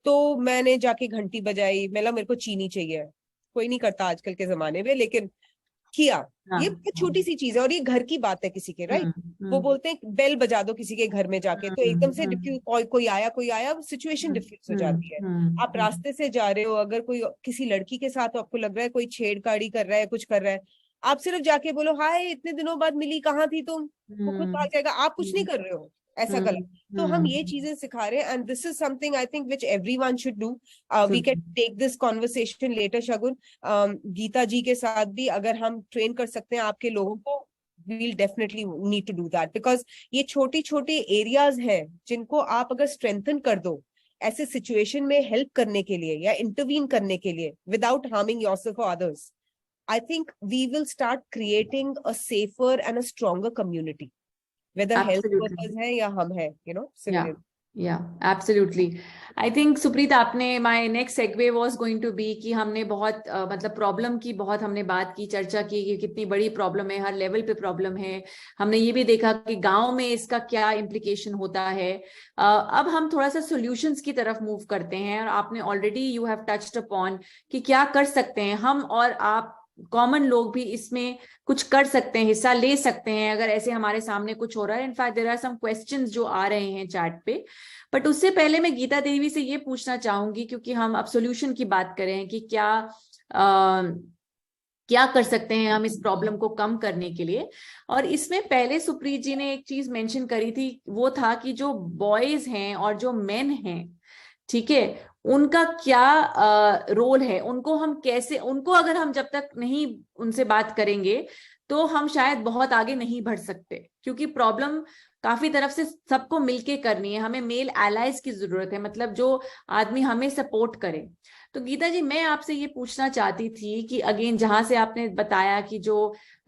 तो मैंने जाके घंटी बजाई, मेरे को चीनी चाहिए. कोई नहीं करता आजकल के जमाने में, लेकिन किया. ये बहुत छोटी सी चीज है और ये घर की बात है किसी के, राइट? वो बोलते हैं बेल बजा दो किसी के घर में जाके, तो एकदम से कोई आया, सिचुएशन डिफ्यूज हो जाती है. आप रास्ते से जा रहे हो, अगर कोई किसी लड़की के साथ आपको लग रहा है कोई छेड़खानी कर रहा है, कुछ कर रहा है, आप सिर्फ जाके बोलो हाय इतने दिनों बाद मिली, कहाँ थी तुम, वो खुद भाग जाएगा. आप कुछ नहीं कर रहे हो ऐसा गलत. तो हम ये चीजें सिखा रहे हैं, and this is something I think which everyone should do. We can take this conversation later, Shagun. Geeta ji के साथ भी अगर हम ट्रेन कर सकते हैं आपके लोगों को, we'll definitely need to do that, because ये छोटी छोटी एरियाज हैं जिनको आप अगर स्ट्रेंथन कर दो ऐसे सिचुएशन में हेल्प करने के लिए या इंटरवीन करने के लिए विदाउट हार्मिंग योरसेल्फ और others, I think we will start creating a safer and a stronger community, whether health workers है या हम है, civilians. Yeah, absolutely. I think Supreet, आपने my next segue was going to be कि हमने बहुत मतलब प्रॉब्लम की बहुत हमने बात की, चर्चा की कि कितनी बड़ी प्रॉब्लम है, हर लेवल पे प्रॉब्लम है. हमने ये भी देखा कि गांव में इसका क्या इम्प्लीकेशन होता है. अब हम थोड़ा सा सॉल्यूशंस की तरफ मूव करते हैं, और आपने already you have touched upon कि क्या कर सकते हैं हम और आप कॉमन लोग भी इसमें कुछ कर सकते हैं, हिस्सा ले सकते हैं अगर ऐसे हमारे सामने कुछ हो रहा है. In fact there are some questions जो आ रहे हैं चैट पे. बट उससे पहले मैं गीता देवी से ये पूछना चाहूंगी, क्योंकि हम अब सॉल्यूशन की बात कर रहे हैं कि क्या कर सकते हैं हम इस प्रॉब्लम को कम करने के लिए. और इसमें पहले सुप्रीत जी ने एक चीज मेंशन करी थी, वो था कि जो बॉयज हैं और जो मेन हैं, ठीक है, उनका क्या रोल है, उनको हम कैसे, उनको अगर हम जब तक नहीं उनसे बात करेंगे तो हम शायद बहुत आगे नहीं बढ़ सकते, क्योंकि प्रॉब्लम काफी तरफ से सबको मिलके करनी है. हमें मेल एलाइज की जरूरत है, मतलब जो आदमी हमें सपोर्ट करे. तो गीता जी, मैं आपसे ये पूछना चाहती थी कि अगेन जहां से आपने बताया कि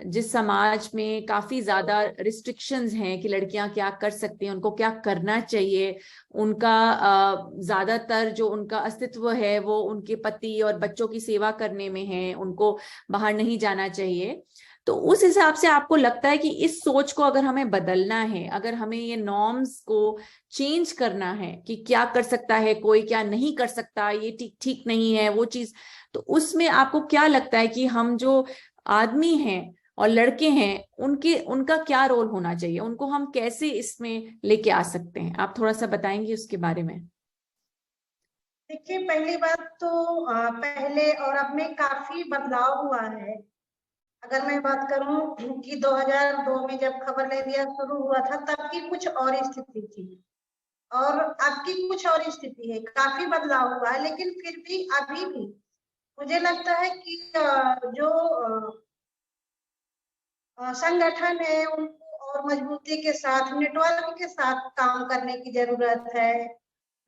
जिस समाज में काफी ज्यादा रिस्ट्रिक्शंस हैं कि लड़कियां क्या कर सकती हैं, उनको क्या करना चाहिए, उनका ज्यादातर जो उनका अस्तित्व है वो उनके पति और बच्चों की सेवा करने में है, उनको बाहर नहीं जाना चाहिए. तो उस हिसाब से आपको लगता है कि इस सोच को अगर हमें बदलना है, अगर हमें ये नॉर्म्स को चेंज करना है कि क्या कर सकता है कोई, क्या नहीं कर सकता, ये ठीक नहीं है वो चीज, तो उसमें आपको क्या लगता है कि हम जो आदमी हैं और लड़के हैं उनका क्या रोल होना चाहिए, उनको हम कैसे इसमें लेके आ सकते हैं? आप थोड़ा सा बताएंगे उसके बारे में. देखिए, पहली बात तो पहले और अब में काफी बदलाव हुआ है. अगर मैं बात करूं कि 2002 में जब खबर मीडिया शुरू हुआ था, तब की कुछ और स्थिति थी और अब की कुछ और स्थिति है. काफी बदलाव हुआ है, लेकिन फिर भी अभी भी मुझे लगता है कि जो संगठन है उनको और मजबूती के साथ, नेटवर्क के साथ काम करने की जरूरत है।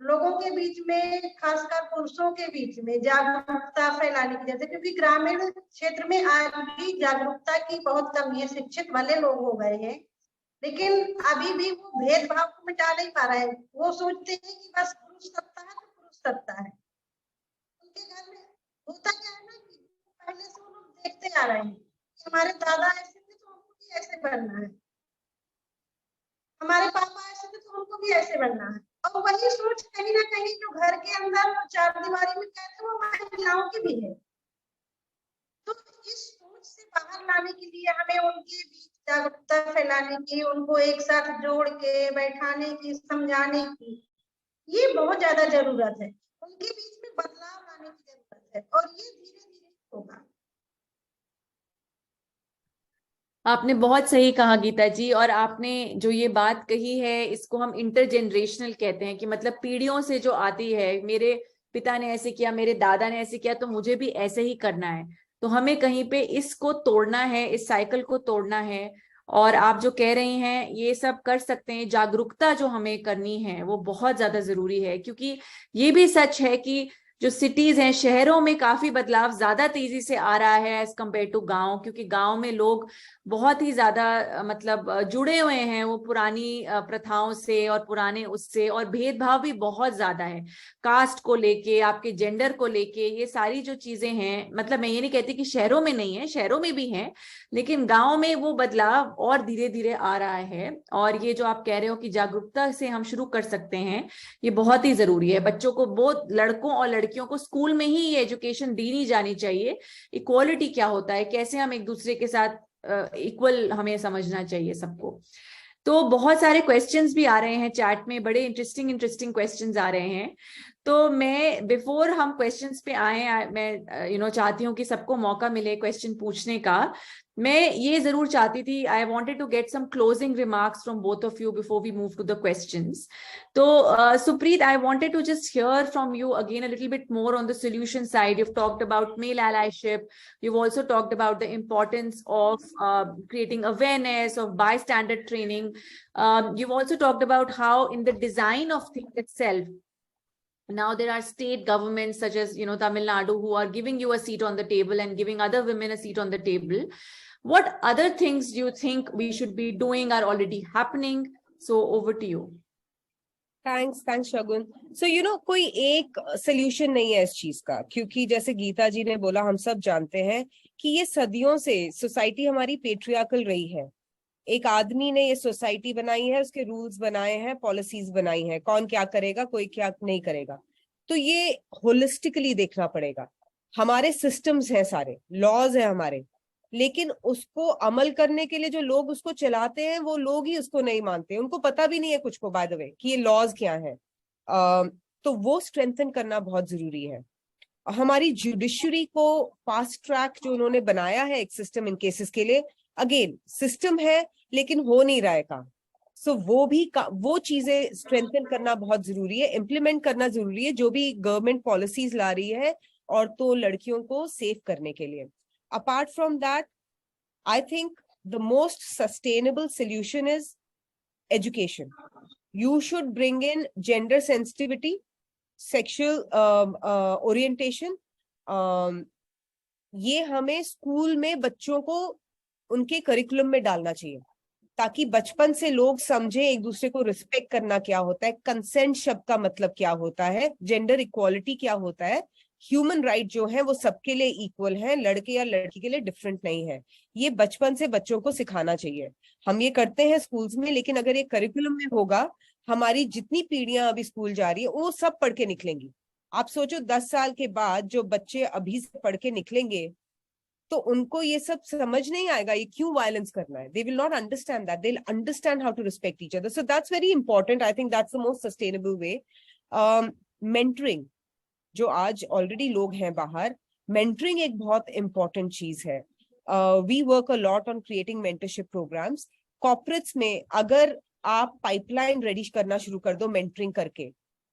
लोगों के बीच में, खासकर पुरुषों के बीच में जागरूकता फैलाने की जरूरत है, क्योंकि ग्रामीण क्षेत्र में आज भी जागरूकता की बहुत कमी है। शिक्षित भले लोग हो गए हैं, लेकिन अभी भी वो भेदभाव को मिटा नहीं पा रहे हैं। वो सोचते हैं कि बस पुरुष सत्ता है तो पुरुष सत्ता है। उनके घर में होता क्या है ना, कि पहले से वो लोग देखते आ रहे हैं कि हमारे दादा ऐसे थे तो हमको भी ऐसे बनना है, हमारे पापा ऐसे थे तो हमको भी ऐसे बनना है। और वही सोच कहीं ना कहीं जो घर के अंदर चार दीवारी में कैद है, वो महिलाओं की भी है। तो इस सोच से बाहर लाने के लिए हमें उनके बीच जागरूकता फैलाने की, उनको एक साथ जोड़ के बैठाने की, समझाने की, ये बहुत ज्यादा जरूरत है। उनके बीच में बदलाव लाने की जरूरत है, और ये धीरे धीरे होगा। आपने बहुत सही कहा गीता जी, और आपने जो ये बात कही है इसको हम इंटरजेनरेशनल कहते हैं, कि मतलब पीढ़ियों से जो आती है, मेरे पिता ने ऐसे किया, मेरे दादा ने ऐसे किया, तो मुझे भी ऐसे ही करना है। तो हमें कहीं पे इसको तोड़ना है, इस साइकिल को तोड़ना है। और आप जो कह रही हैं ये सब कर सकते हैं। जागरूकता जो हमें करनी है वो बहुत ज्यादा जरूरी है, क्योंकि ये भी सच है कि जो सिटीज हैं, शहरों में काफी बदलाव ज्यादा तेजी से आ रहा है एज कम्पेयर टू गांव, क्योंकि गांव में लोग बहुत ही ज्यादा मतलब जुड़े हुए हैं वो पुरानी प्रथाओं से और पुराने उससे, और भेदभाव भी बहुत ज्यादा है कास्ट को लेके, आपके जेंडर को लेके। ये सारी जो चीजें हैं, मतलब मैं ये नहीं कहती कि शहरों में नहीं है, शहरों में भी है, लेकिन गांव में वो बदलाव और धीरे धीरे आ रहा है। और ये जो आप कह रहे हो कि जागरूकता से हम शुरू कर सकते हैं, ये बहुत ही जरूरी है। बच्चों को, बहुत लड़कों और लड़कियों को स्कूल में ही ये एजुकेशन दी जानी चाहिए। इक्वालिटी क्या होता है, कैसे हम एक दूसरे के साथ इक्वल हमें समझना चाहिए सबको। तो बहुत सारे क्वेश्चंस भी आ रहे हैं चैट में, बड़े इंटरेस्टिंग इंटरेस्टिंग क्वेश्चंस आ रहे हैं। तो मैं, बिफोर हम क्वेश्चंस पे आए, मैं चाहती हूँ कि सबको मौका मिले क्वेश्चन पूछने का। मैं ये जरूर चाहती थी, I wanted to get some closing remarks from both of you before we move to the questions. तो Supreet, I wanted to just hear from you again a little bit more on the solution side. You've talked about male allyship. You've also talked about the importance of creating awareness, of bystander training. You've also talked about how in the design of things itself, now there are state governments such as, Tamil Nadu, who are giving you a seat on the table and giving other women a seat on the table. What other things do you think we should be doing are already happening? So over to you. Thanks Shagun. So कोई एक solution नहीं है इस चीज का, क्योंकि जैसे गीता जी ने बोला, हम सब जानते हैं कि ये सदियों से सोसाइटी हमारी पेट्रियार्कल रही है। एक आदमी ने ये सोसाइटी बनाई है, उसके रूल्स बनाए हैं, पॉलिसीज बनाई हैं, कौन क्या करेगा, कोई क्या नहीं करेगा। तो ये होलिस्टिकली देखना पड़ेगा। हमारे सिस्टम्स हैं, सारे लॉज हैं हमारे, लेकिन उसको अमल करने के लिए जो लोग उसको चलाते हैं, वो लोग ही उसको नहीं मानते। उनको पता भी नहीं है कुछ को, बाय द वे, कि ये लॉज क्या है। तो वो स्ट्रेंथन करना बहुत जरूरी है। हमारी जुडिशरी को फास्ट ट्रैक जो उन्होंने बनाया है एक सिस्टम इन केसेस के लिए, अगेन सिस्टम है लेकिन हो नहीं रहा है काम। सो वो चीजें स्ट्रेंथन करना बहुत जरूरी है, इम्प्लीमेंट करना जरूरी है, जो भी गवर्नमेंट पॉलिसीज ला रही है औरतों लड़कियों को सेव करने के लिए। Apart from that, I think the most sustainable solution is education. You should bring in gender sensitivity, sexual orientation. ये हमें स्कूल में बच्चों को उनके करिकुलम में डालना चाहिए, ताकि बचपन से लोग समझे एक दूसरे को रिस्पेक्ट करना क्या होता है, कंसेंट शब्द का मतलब क्या होता है, जेंडर इक्वालिटी क्या होता है, ह्यूमन राइट जो है वो सबके लिए इक्वल है, लड़के या लड़की के लिए डिफरेंट नहीं है। ये बचपन से बच्चों को सिखाना चाहिए। हम ये करते हैं स्कूल्स में, लेकिन अगर ये करिकुलम में होगा, हमारी जितनी पीढ़ियां अभी स्कूल जा रही है वो सब पढ़ के निकलेंगी। आप सोचो 10 साल के बाद जो बच्चे अभी से पढ़ के निकलेंगे, तो उनको ये सब समझ नहीं आएगा ये क्यों वायलेंस करना है। They will not understand that, they will understand how to respect each other. So that's very important. I think that's the most sustainable way. Mentoring, जो आज ऑलरेडी लोग हैं बाहर, मेंटरिंग एक बहुत इंपॉर्टेंट चीज है। We work a lot on creating mentorship programmes. Corporates में अगर आप पाइपलाइन रेडी करना शुरू कर दो मेंटरिंग करके,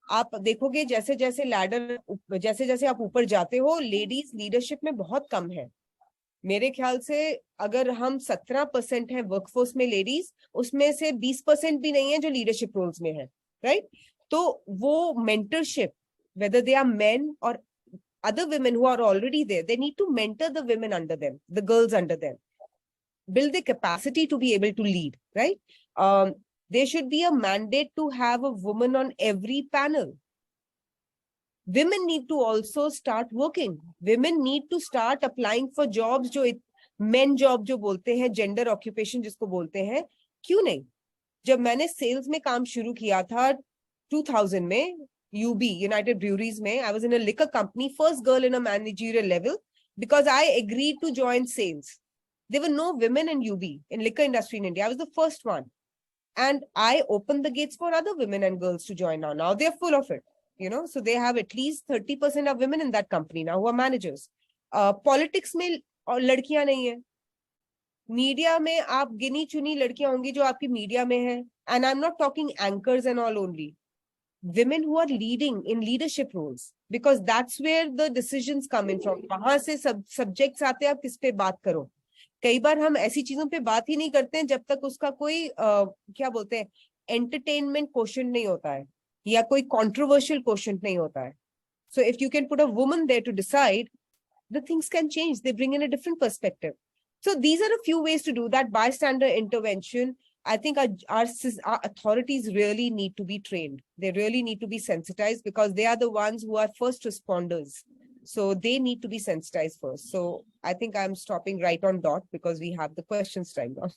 आप देखोगे जैसे जैसे लैडर, जैसे जैसे आप ऊपर जाते हो, लेडीज लीडरशिप में बहुत कम है। मेरे ख्याल से अगर हम 17% है वर्कफोर्स में लेडीज, उसमें से 20% भी नहीं है जो लीडरशिप रोल्स में है, राइट? तो वो mentorship, whether they are men or other women who are already there, they need to mentor the women under them, the girls under them, build the capacity to be able to lead, right? There should be a mandate to have a woman on every panel. Women need to also start working. Women need to start applying for jobs जो men job जो बोलते हैं, gender occupation जिसको बोलते हैं, क्यों नहीं? जब मैंने सेल्स में काम शुरू किया था 2000 में, UB United Breweries में, I was in a liquor company, first girl in a managerial level, because I agreed to join sales. There were no women in UB, in liquor industry in India. I was the first one. And I opened the gates for other women and girls to join now. Now they're full of it. You know, so they have at least 30% of women in that company now who are managers. Politics में लड़कियां नहीं है. Media में आप गिनी चुनी लड़कियां होंगी जो आपकी मीडिया में है. And I'm not talking anchors and all only. Women who are leading in leadership roles, because that's where the decisions come in from. वहां से subjects आते हैं, आप किस पे बात करो. कई बार हम ऐसी चीजों पे बात ही नहीं करते हैं जब तक उसका कोई क्या बोलते हैं एंटरटेनमेंट क्वेश्चन नहीं होता है या कोई कंट्रोवर्शियल क्वेश्चन नहीं होता है. So if you can put a woman there to decide, the things can change. They bring in a different perspective. So these are a few ways to do that. Bystander intervention. I think our authorities really need to be trained. They really need to be sensitized because they are the ones who are first responders. So they need to be sensitized first. So I think I'm stopping right on dot because we have the questions time now.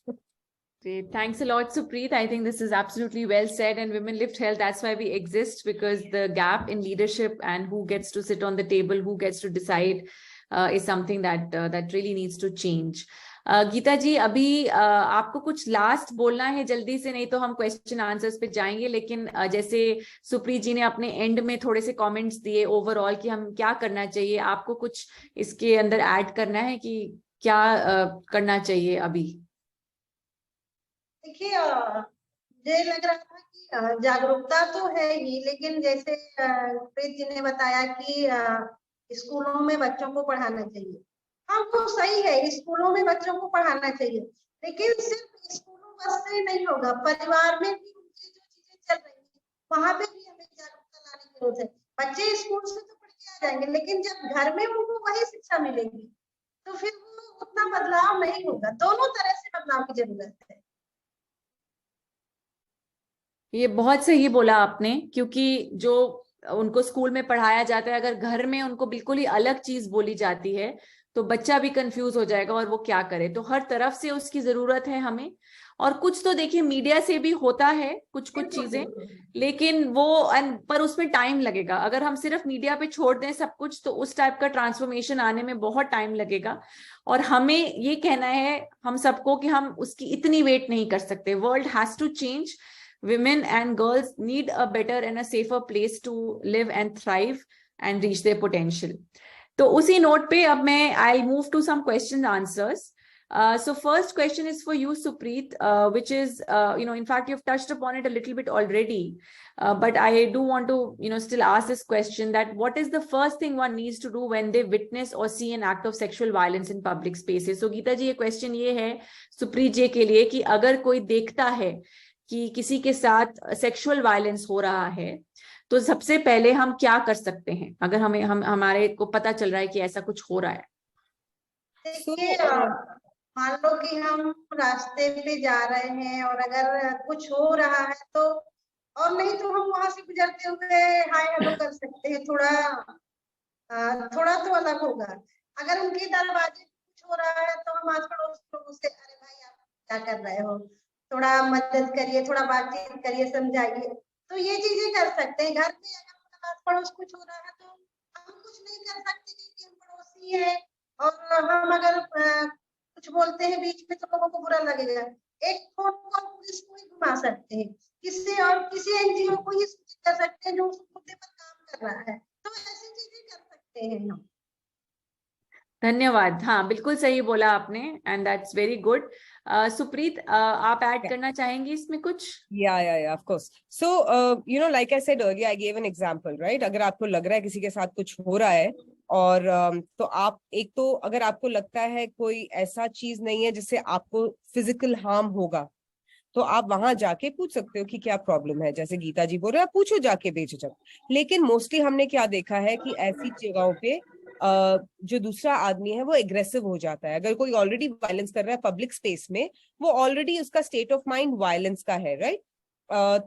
Great. Thanks a lot, Supreet. I think this is absolutely well said. And Women Lift Health, that's why we exist, because the gap in leadership and who gets to sit on the table, who gets to decide is something that really needs to change. Gita जी, अभी आपको कुछ last बोलना है जल्दी से, नहीं तो हम क्वेश्चन आंसर्स पे जाएंगे. लेकिन जैसे सुप्रीत जी ने अपने एंड में थोड़े से कमेंट्स दिए ओवरऑल कि हम क्या करना चाहिए, आपको कुछ इसके अंदर ऐड करना है कि क्या करना चाहिए अभी? देखिए, मुझे लग रहा था कि जागरूकता तो है ही, लेकिन जैसे प्रीत जी ने बताया कि स्कूलों में बच्चों को पढ़ाना चाहिए. हाँ, वो सही है, स्कूलों में बच्चों को पढ़ाना चाहिए, लेकिन सिर्फ स्कूलों बस से नहीं होगा. परिवार में भी उनकी जो चीजें चल रही है वहां पे भी हमें जागरूकता लाने की जरूरत है. बच्चे स्कूल से तो पढ़ के आ जाएंगे, लेकिन जब घर में उनको वही शिक्षा मिलेगी तो फिर वो उतना बदलाव नहीं होगा. दोनों तरह से बदलाव की जरूरत है. ये बहुत सही बोला आपने, क्योंकि जो उनको स्कूल में पढ़ाया जाता है, अगर घर में उनको बिल्कुल ही अलग चीज बोली जाती है तो बच्चा भी कंफ्यूज हो जाएगा और वो क्या करे. तो हर तरफ से उसकी जरूरत है हमें. और कुछ तो देखिए मीडिया से भी होता है कुछ चीजें, लेकिन वो पर उसमें टाइम लगेगा. अगर हम सिर्फ मीडिया पे छोड़ दें सब कुछ तो उस टाइप का ट्रांसफॉर्मेशन आने में बहुत टाइम लगेगा. और हमें ये कहना है हम सबको कि हम उसकी इतनी वेट नहीं कर सकते. World has to change. Women and girls need a better and a safer place to live and thrive and reach their potential. तो उसी नोट पे अब मैं I'll move to some question answers. So first question is for you, Supreet, which is, in fact, you've touched upon it a little bit already, but I do want to, still ask this question, that what is the first thing one needs to do when they witness or see an act of sexual violence in public spaces? So Geeta ji, ये question ये है सुप्रीत जी के लिए कि अगर कोई देखता है कि किसी के साथ सेक्सुअल वायलेंस हो रहा है तो सबसे पहले हम क्या कर सकते हैं अगर हमारे को पता चल रहा है कि ऐसा कुछ हो रहा है? देखिए, मान लो कि हम रास्ते पे जा रहे हैं और अगर कुछ हो रहा है तो, और नहीं तो हम वहां से गुजरते हुए हाय हेलो कर सकते हैं. थोड़ा तो अलग होगा. अगर उनके दरवाजे कुछ हो रहा है तो हम आस पड़ोस लोगों से, अरे भाई आप क्या कर रहे हो, थोड़ा मदद करिए, थोड़ा बातचीत करिए, समझाइए. तो ये चीजें कर सकते हैं. घर पे अगर आस पड़ोस कुछ हो रहा है तो हम कुछ नहीं कर सकते क्योंकि हम पड़ोसी हैं, और हम अगर कुछ बोलते हैं बीच में तो लोगों को बुरा लगेगा. एक फोन कॉल पुलिस को ही घुमा सकते हैं, किसी एनजीओ को ही सूचित कर सकते हैं जो उस मुद्दे पर काम कर रहा है. तो ऐसी चीजें कर सकते हैं हम. धन्यवाद. हाँ, बिल्कुल सही बोला आपने, and that's very good. Supreet, आप ऐड करना चाहेंगे इसमें कुछ? Yeah, of course. So, like I said earlier, I gave an example, right? अगर आपको लग रहा है किसी के साथ कुछ हो रहा है और तो आप एक तो अगर आपको लगता है कोई ऐसा चीज नहीं है जिससे आपको फिजिकल हार्म होगा, तो आप वहां जाके पूछ सकते हो कि क्या प्रॉब्लम है, जैसे गीता जी बोल रहे हैं, आप पूछो जाके बेझिझक। लेकिन मोस्टली हमने क्या देखा है कि ऐसी जगहों पे जो दूसरा आदमी है वो एग्रेसिव हो जाता है। अगर कोई ऑलरेडी वायलेंस कर रहा है पब्लिक स्पेस में, वो ऑलरेडी उसका स्टेट ऑफ माइंड वायलेंस का है, राइट?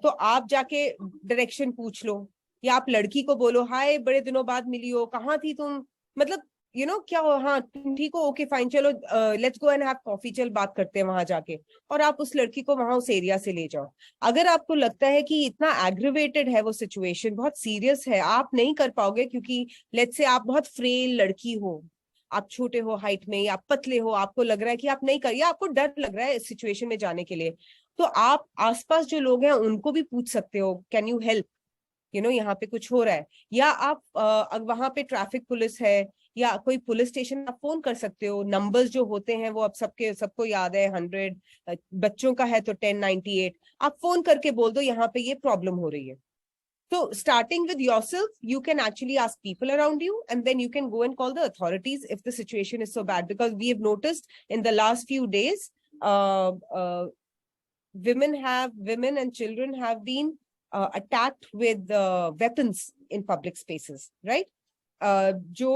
तो आप जाके डायरेक्शन पूछ लो, या आप लड़की को बोलो, हाय बड़े दिनों बाद मिली हो, कहाँ थी तुम, मतलब क्या हो, हाँ तुम ठीक हो, ओके फाइन, चलो let's go and have coffee, चल बात करते हैं वहां जाके। और आप उस लड़की को वहां उस एरिया से ले जाओ। अगर आपको लगता है कि इतना एग्रीवेटेड है वो सिचुएशन, बहुत सीरियस है, आप नहीं कर पाओगे, क्योंकि लेट्स से आप बहुत फ्रेल लड़की हो, आप छोटे हो हाइट में, या आप पतले हो, आपको लग रहा है कि आप नहीं कर, या आपको डर लग रहा है इस सिचुएशन में जाने के लिए, तो आप आसपास जो लोग हैं उनको भी पूछ सकते हो, कैन यू हेल्प, यहाँ पे कुछ हो रहा है। या आप वहां पे ट्रैफिक पुलिस है या कोई पुलिस स्टेशन, आप फोन कर सकते हो। नंबर्स जो होते हैं वो अब सबको याद है, 100, बच्चों का है तो 1098, आप फोन करके बोल दो यहाँ पे ये प्रॉब्लम हो रही है। So starting with yourself, you can actually ask people around you, and then you can go and call the authorities if the situation is so bad. Because we have noticed in the last few days, women and children have been attacked with weapons in public spaces, right? जो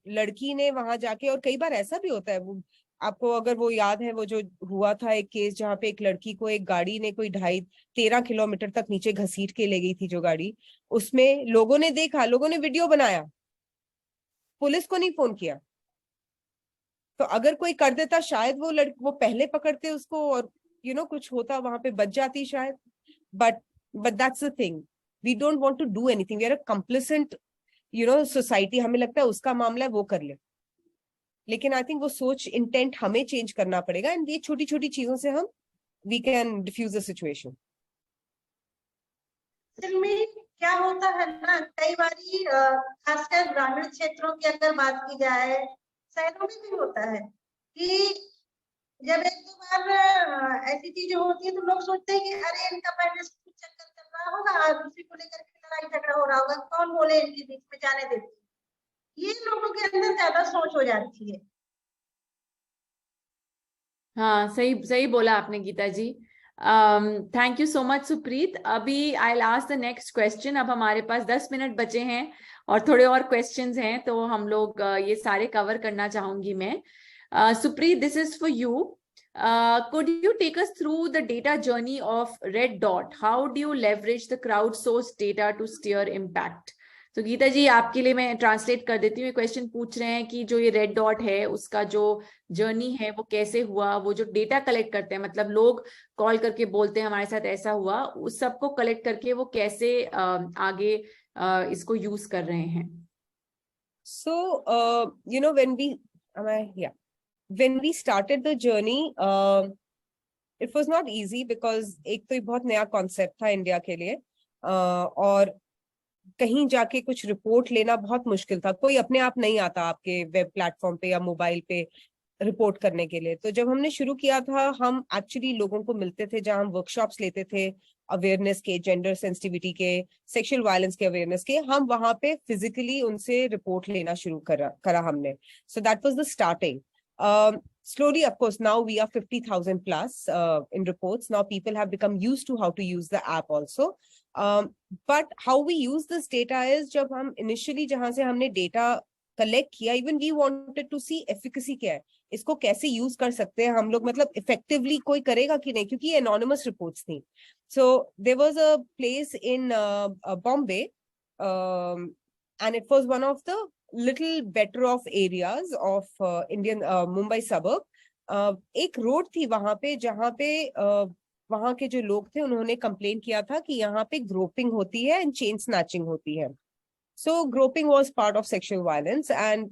लड़की ने वहां जाके, और कई बार ऐसा भी होता है, वो आपको अगर वो याद है, वो जो हुआ था एक केस जहाँ पे एक लड़की को एक गाड़ी ने कोई 13 किलोमीटर तक नीचे घसीट के ले गई थी जो गाड़ी, उसमें लोगों ने देखा, लोगों ने वीडियो बनाया, पुलिस को नहीं फोन किया। तो अगर कोई कर देता, शायद वो पहले पकड़ते उसको, और कुछ होता, वहां पे बच जाती शायद। But that's the thing, we don't want to do anything, we are a complacent society. हमें लगता है उसका मामला है, वो कर ले, लेकिन आई थिंक वो सोच, इंटेंट हमें चेंज करना पड़ेगा, एंड ये छोटी छोटी चीजों से हम we can defuse the situation. में क्या होता है ना, कई बारी खासकर ग्रामीण क्षेत्रों की अगर बात की जाए, शहरों में भी होता है कि जब एक दो बार ऐसी चीजें होती है तो लोग सोचते हैं कि अरे इनका पहले से कुछ चक्कर चल रहा होगा, दूसरी को लेकर के लड़ाई झगड़ा हो रहा होगा, कौन बोले इनके बीच में जाने देते, ये लोगों के अंदर ज्यादा सोच हो जाती है। हाँ, सही सही बोला आपने Geeta ji. Thank you so much Supreet. अभी I will ask the next question. अब हमारे पास 10 मिनट बचे हैं और थोड़े और क्वेश्चंस हैं, तो हम लोग ये सारे कवर करना चाहूंगी मैं। Supreet, this is for you. Could you take us through the data journey of Red Dot? How do you leverage the crowdsourced data to steer impact? तो गीता जी, आपके लिए मैं ट्रांसलेट कर देती हूँ। ये क्वेश्चन पूछ रहे हैं कि जो ये रेड डॉट है उसका जो जर्नी है वो कैसे हुआ, वो जो डेटा कलेक्ट करते हैं, मतलब लोग कॉल करके बोलते हैं हमारे साथ ऐसा हुआ, उस सबको कलेक्ट करके वो कैसे आगे इसको यूज कर रहे हैं। So when we started the journey, it was not easy because एक तो ये बहुत नया कॉन्सेप्ट था इंडिया के लिए, और कहीं जाके कुछ रिपोर्ट लेना बहुत मुश्किल था। कोई अपने आप नहीं आता आपके वेब प्लेटफॉर्म पे या मोबाइल पे रिपोर्ट करने के लिए। तो जब हमने शुरू किया था, हम एक्चुअली लोगों को मिलते थे, जहां हम वर्कशॉप्स लेते थे अवेयरनेस के, जेंडर सेंसिटिविटी के, सेक्सुअल वायलेंस के अवेयरनेस के। हम वहां पे फिजिकली उनसे रिपोर्ट लेना शुरू करा हमने। So that was the starting. Slowly, of course, now we are 50,000 plus in reports. Now people have become used to how to use the app also. But how we use this data is, जब हम initially जहां से हमने data collect किया, even we wanted to see efficacy क्या है, इसको कैसे use कर सकते हैं हम लोग, मतलब effectively कोई करेगा कि नहीं, क्योंकि anonymous reports थी. So there was a place in Bombay, and it was one of the little better off areas of Indian Mumbai suburb. एक रोड थी वहां पे, जहां पे वहां के जो लोग थे उन्होंने कंप्लेन किया था कि यहाँ पे ग्रोपिंग होती है एंड चेन स्नैचिंग होती है. So groping was part of sexual violence and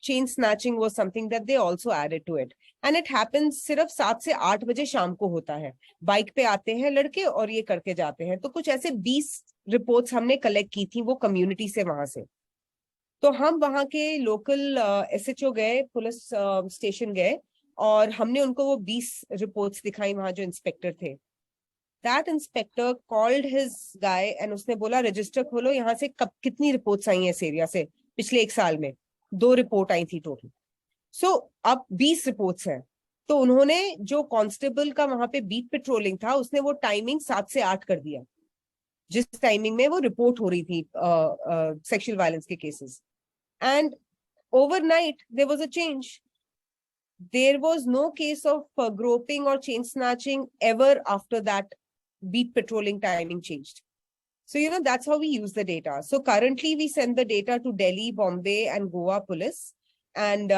chain snatching was something that they also added to it. And it happens सिर्फ 7 से 8 बजे शाम को होता है. बाइक पे आते हैं लड़के और ये करके जाते हैं. तो कुछ ऐसे 20 रिपोर्ट्स हमने कलेक्ट की थी वो कम्युनिटी से वहां से. तो हम वहां के लोकल SHO गए, पुलिस स्टेशन गए, और हमने उनको वो 20 रिपोर्ट्स दिखाई, वहां जो इंस्पेक्टर थे. That inspector called his guy and उसने बोला रजिस्टर खोलो, यहाँ से कब कितनी रिपोर्ट्स आई हैं इस एरिया से पिछले 1 साल में. 2 रिपोर्ट आई थी टोटल। सो अब 20 रिपोर्ट्स हैं। तो उन्होंने जो कांस्टेबल का वहां पे बीट पेट्रोलिंग था, उसने वो टाइमिंग 7 से 8 कर दिया, जिस टाइमिंग में वो रिपोर्ट हो रही थी सेक्सुअल वायलेंस के cases. And overnight there was a change. There was no case of groping or chain snatching ever after that beat patrolling timing changed. So that's how we use the data. So currently we send the data to Delhi, Bombay and Goa police. And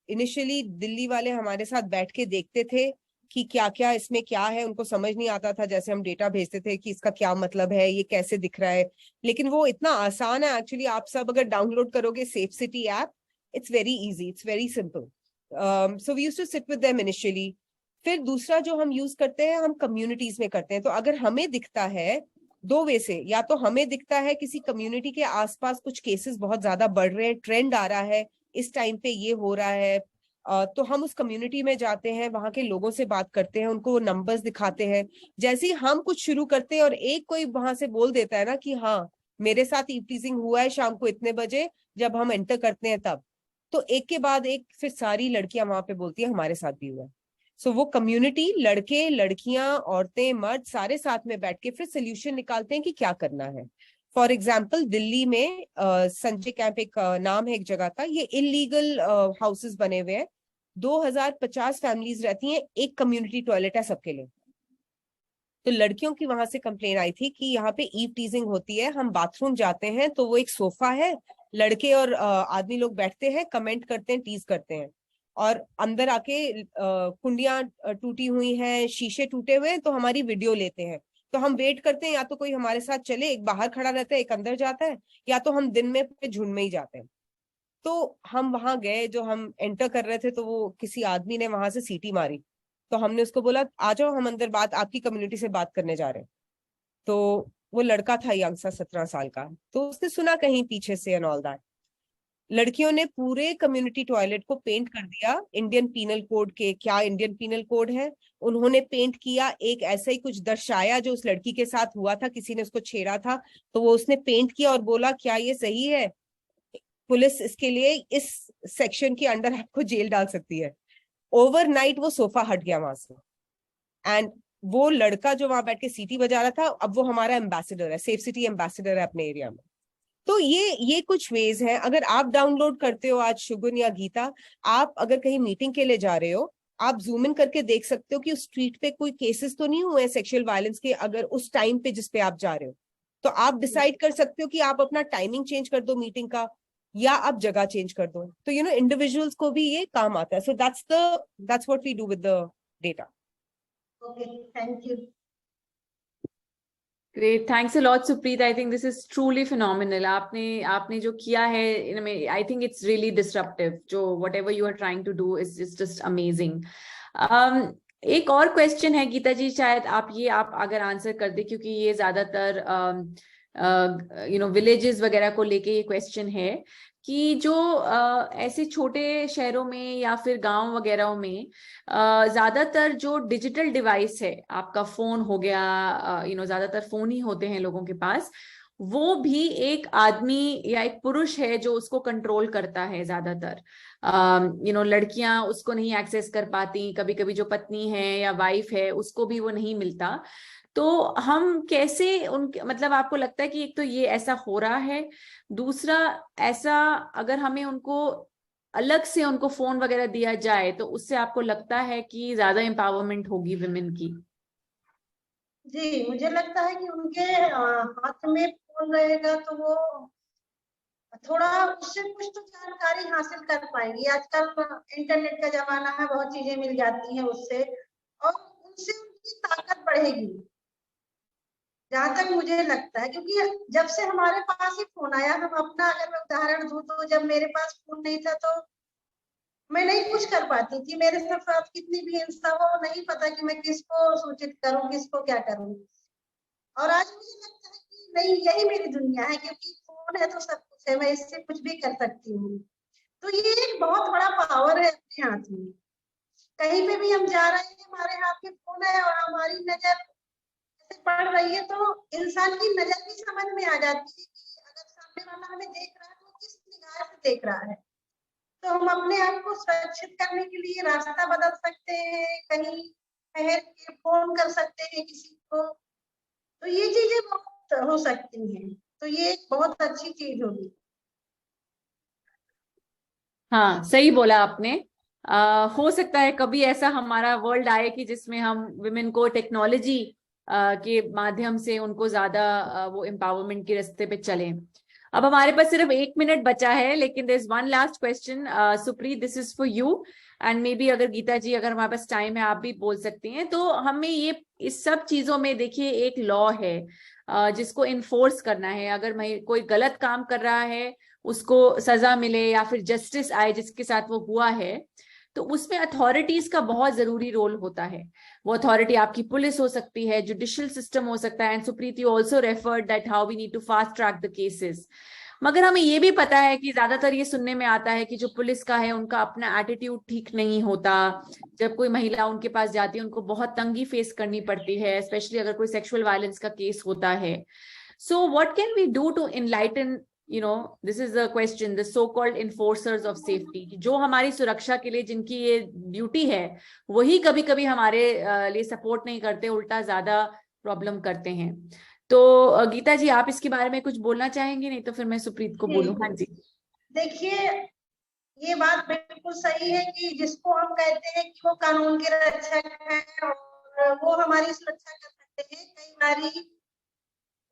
initially Delhi वाले हमारे साथ बैठ के देखते थे कि क्या क्या इसमें क्या है। उनको समझ नहीं आता था, जैसे हम डेटा भेजते थे कि इसका क्या मतलब है, ये कैसे दिख रहा है। लेकिन वो इतना आसान है एक्चुअली। आप सब अगर डाउनलोड करोगे safe city app, it's very easy, it's very simple. So we used to sit with them initially. फिर दूसरा जो हम यूज करते हैं, हम कम्युनिटीज में करते हैं। तो अगर हमें दिखता है 2 वे से, या तो हमें दिखता है किसी कम्युनिटी के आसपास कुछ केसेस बहुत ज्यादा बढ़ रहे हैं, ट्रेंड आ रहा है, इस टाइम पे ये हो रहा है, तो हम उस कम्युनिटी में जाते हैं, वहां के लोगों से बात करते हैं, उनको नंबर्स दिखाते हैं। जैसे ही हम कुछ शुरू करते हैं और एक कोई वहां से बोल देता है ना कि हाँ मेरे साथ ईव टीजिंग हुआ है शाम को इतने बजे, जब हम एंटर करते हैं तब, तो एक के बाद एक फिर सारी लड़कियां वहां पे बोलती है हमारे साथ भी हुआ है। सो वो कम्युनिटी, लड़के लड़कियां औरतें मर्द सारे साथ में बैठ के फिर सोल्यूशन निकालते हैं कि क्या करना है। फॉर एग्जाम्पल दिल्ली में संजय कैंप एक नाम है एक जगह का, ये इलीगल हाउसेस बने हुए हैं। 2050 फैमिलीज रहती हैं, एक कम्युनिटी टॉयलेट है सबके लिए। तो लड़कियों की वहां से कंप्लेन आई थी कि यहाँ पे ईव टीजिंग होती है, हम बाथरूम जाते हैं तो वो एक सोफा है, लड़के और आदमी लोग बैठते हैं, कमेंट करते हैं, टीज करते हैं, और अंदर आके कुंडियां टूटी हुई हैं, शीशे टूटे हुए हैं, तो हमारी वीडियो लेते हैं। तो हम वेट करते हैं, या तो कोई हमारे साथ चले, एक बाहर खड़ा रहता है, एक अंदर जाता है, या तो हम दिन में झुंड में ही जाते हैं। तो हम वहां गए, जो हम एंटर कर रहे थे तो वो किसी आदमी ने वहां से सीटी मारी। तो हमने उसको बोला आ जाओ, हम अंदर आपकी कम्युनिटी से बात करने जा रहे हैं। तो वो लड़का था यंग सा 17 साल का, तो उसने सुना कहीं पीछे से एंड ऑल दैट। लड़कियों ने पूरे कम्युनिटी टॉयलेट को पेंट कर दिया इंडियन पीनल कोड के, क्या इंडियन पीनल कोड है, उन्होंने पेंट किया, एक ऐसा ही कुछ दर्शाया जो उस लड़की के साथ हुआ था, किसी ने उसको छेड़ा था, तो वो उसने पेंट किया और बोला क्या ये सही है, पुलिस इसके लिए इस सेक्शन के अंडर आपको जेल डाल सकती है। ओवरनाइट वो सोफा हट गया वहां से। एंड वो लड़का जो वहां बैठ के सीटी बजा रहा था, अब वो हमारा एम्बेसडर है, सेफ सिटी एम्बेसडर है अपने एरिया में। तो ये कुछ वेज हैं। अगर आप डाउनलोड करते हो आज शुगुन या गीता, आप अगर कहीं मीटिंग के लिए जा रहे हो, आप जूम इन करके देख सकते हो कि उस स्ट्रीट पे कोई केसेस तो नहीं हुए सेक्सुअल वायलेंस के, अगर उस टाइम पे जिस पे आप जा रहे हो। तो आप डिसाइड कर सकते हो कि आप अपना टाइमिंग चेंज कर दो मीटिंग का, या आप जगह चेंज कर दो। तो इंडिविजुअल्स को भी ये काम आता है। So that's what we do with the data. Okay, thank you. Great. Thanks a lot, Supreet. I think this is truly phenomenal. आपने जो किया है, I think it's really disruptive. जो whatever you are trying to do is just amazing. एक और question है गीता जी, शायद आप अगर आंसर कर दे, क्योंकि ये ज्यादातर विलेजेस वगैरह को लेके ये क्वेश्चन है कि जो ऐसे छोटे शहरों में या फिर गांव वगैरह में ज्यादातर जो डिजिटल डिवाइस है, आपका फोन हो गया, ज्यादातर फोन ही होते हैं लोगों के पास, वो भी एक आदमी या एक पुरुष है जो उसको कंट्रोल करता है ज्यादातर। लड़कियां उसको नहीं एक्सेस कर पाती, कभी कभी जो पत्नी है या वाइफ है उसको भी वो नहीं मिलता। तो हम कैसे उनके, मतलब आपको लगता है कि एक तो ये ऐसा हो रहा है, दूसरा ऐसा अगर हमें उनको अलग से उनको फोन वगैरह दिया जाए तो उससे आपको लगता है कि ज्यादा एम्पावरमेंट होगी विमेन की? जी, मुझे लगता है कि उनके हाथ में फोन रहेगा तो वो थोड़ा उससे कुछ तो जानकारी हासिल कर पाएंगी। आजकल इंटरनेट का जमाना है, बहुत चीजें मिल जाती हैं उससे, और उनसे उनकी ताकत बढ़ेगी, जहां तक मुझे लगता है। क्योंकि जब से हमारे पास ही फोन आया, हम अपना अगर मैं उदाहरण दूं तो जब मेरे पास फोन नहीं था तो मैं नहीं कुछ कर पाती थी। मेरे साथ कितनी भी हिंसा हो, नहीं पता कि मैं किसको सूचित करूं, किसको क्या करूं। और आज मुझे लगता है कि नहीं, यही मेरी दुनिया है, क्योंकि फोन है तो सब कुछ है, मैं इससे कुछ भी कर सकती हूँ। तो ये एक बहुत बड़ा पावर है अपने हाथ में। कहीं पे भी हम जा रहे हैं, हमारे हाथ में फोन है और हमारी नजर ऐसे पड़ रही है, तो इंसान की नजर भी समझ में आ जाती है कि अगर सामने वाला हमें देख रहा है तो किस निगाह से देख रहा है। तो हम अपने आप को सुरक्षित करने के लिए रास्ता बदल सकते हैं, कहीं ठहर के फोन कर सकते हैं किसी को, तो ये चीजें बहुत हो सकती हैं, तो ये एक बहुत अच्छी चीज होगी। हाँ, सही बोला आपने। हो सकता है कभी ऐसा हमारा वर्ल्ड आए कि जिसमें हम विमेन को टेक्नोलॉजी के माध्यम से उनको ज्यादा वो एम्पावरमेंट के रास्ते पे चलें। अब हमारे पास सिर्फ 1 मिनट बचा है, लेकिन there is one last question. Supreet, this is for you, and maybe अगर गीता जी, अगर हमारे पास टाइम है, आप भी बोल सकती हैं। तो हमें ये इस सब चीजों में देखिए एक लॉ है जिसको इन्फोर्स करना है। अगर कोई गलत काम कर रहा है, उसको सजा मिले या फिर जस्टिस आए जिसके साथ वो हुआ है, तो उसमें अथॉरिटीज का बहुत जरूरी रोल होता है। वो अथॉरिटी आपकी पुलिस हो सकती है, जुडिशियल सिस्टम हो सकता है। And Supreet, you also referred that how we need to fast track the cases. मगर हमें ये भी पता है कि ज्यादातर ये सुनने में आता है कि जो पुलिस का है उनका अपना एटीट्यूड ठीक नहीं होता। जब कोई महिला उनके पास जाती है, उनको बहुत तंगी फेस करनी पड़ती है, स्पेशली अगर कोई सेक्सुअल वायलेंस का केस होता है। So what can we do to enlighten, this is the question, the so-called enforcers of safety, जो हमारी सुरक्षा के लिए जिनकी ये ड्यूटी है, वही कभी कभी हमारे लिए सपोर्ट नहीं करते, उल्टा ज्यादा प्रॉब्लम करते हैं। तो गीता जी, आप इसके बारे में कुछ बोलना चाहेंगे? नहीं तो फिर मैं सुप्रीत को बोलूं। हाँ जी। देखिए, ये बात बिल्कुल सही है कि जिसको हम कहते हैं कि वो कानून के रक्षक हैं और वो हमारी सुरक्षा कर सकते हैं, कई बारी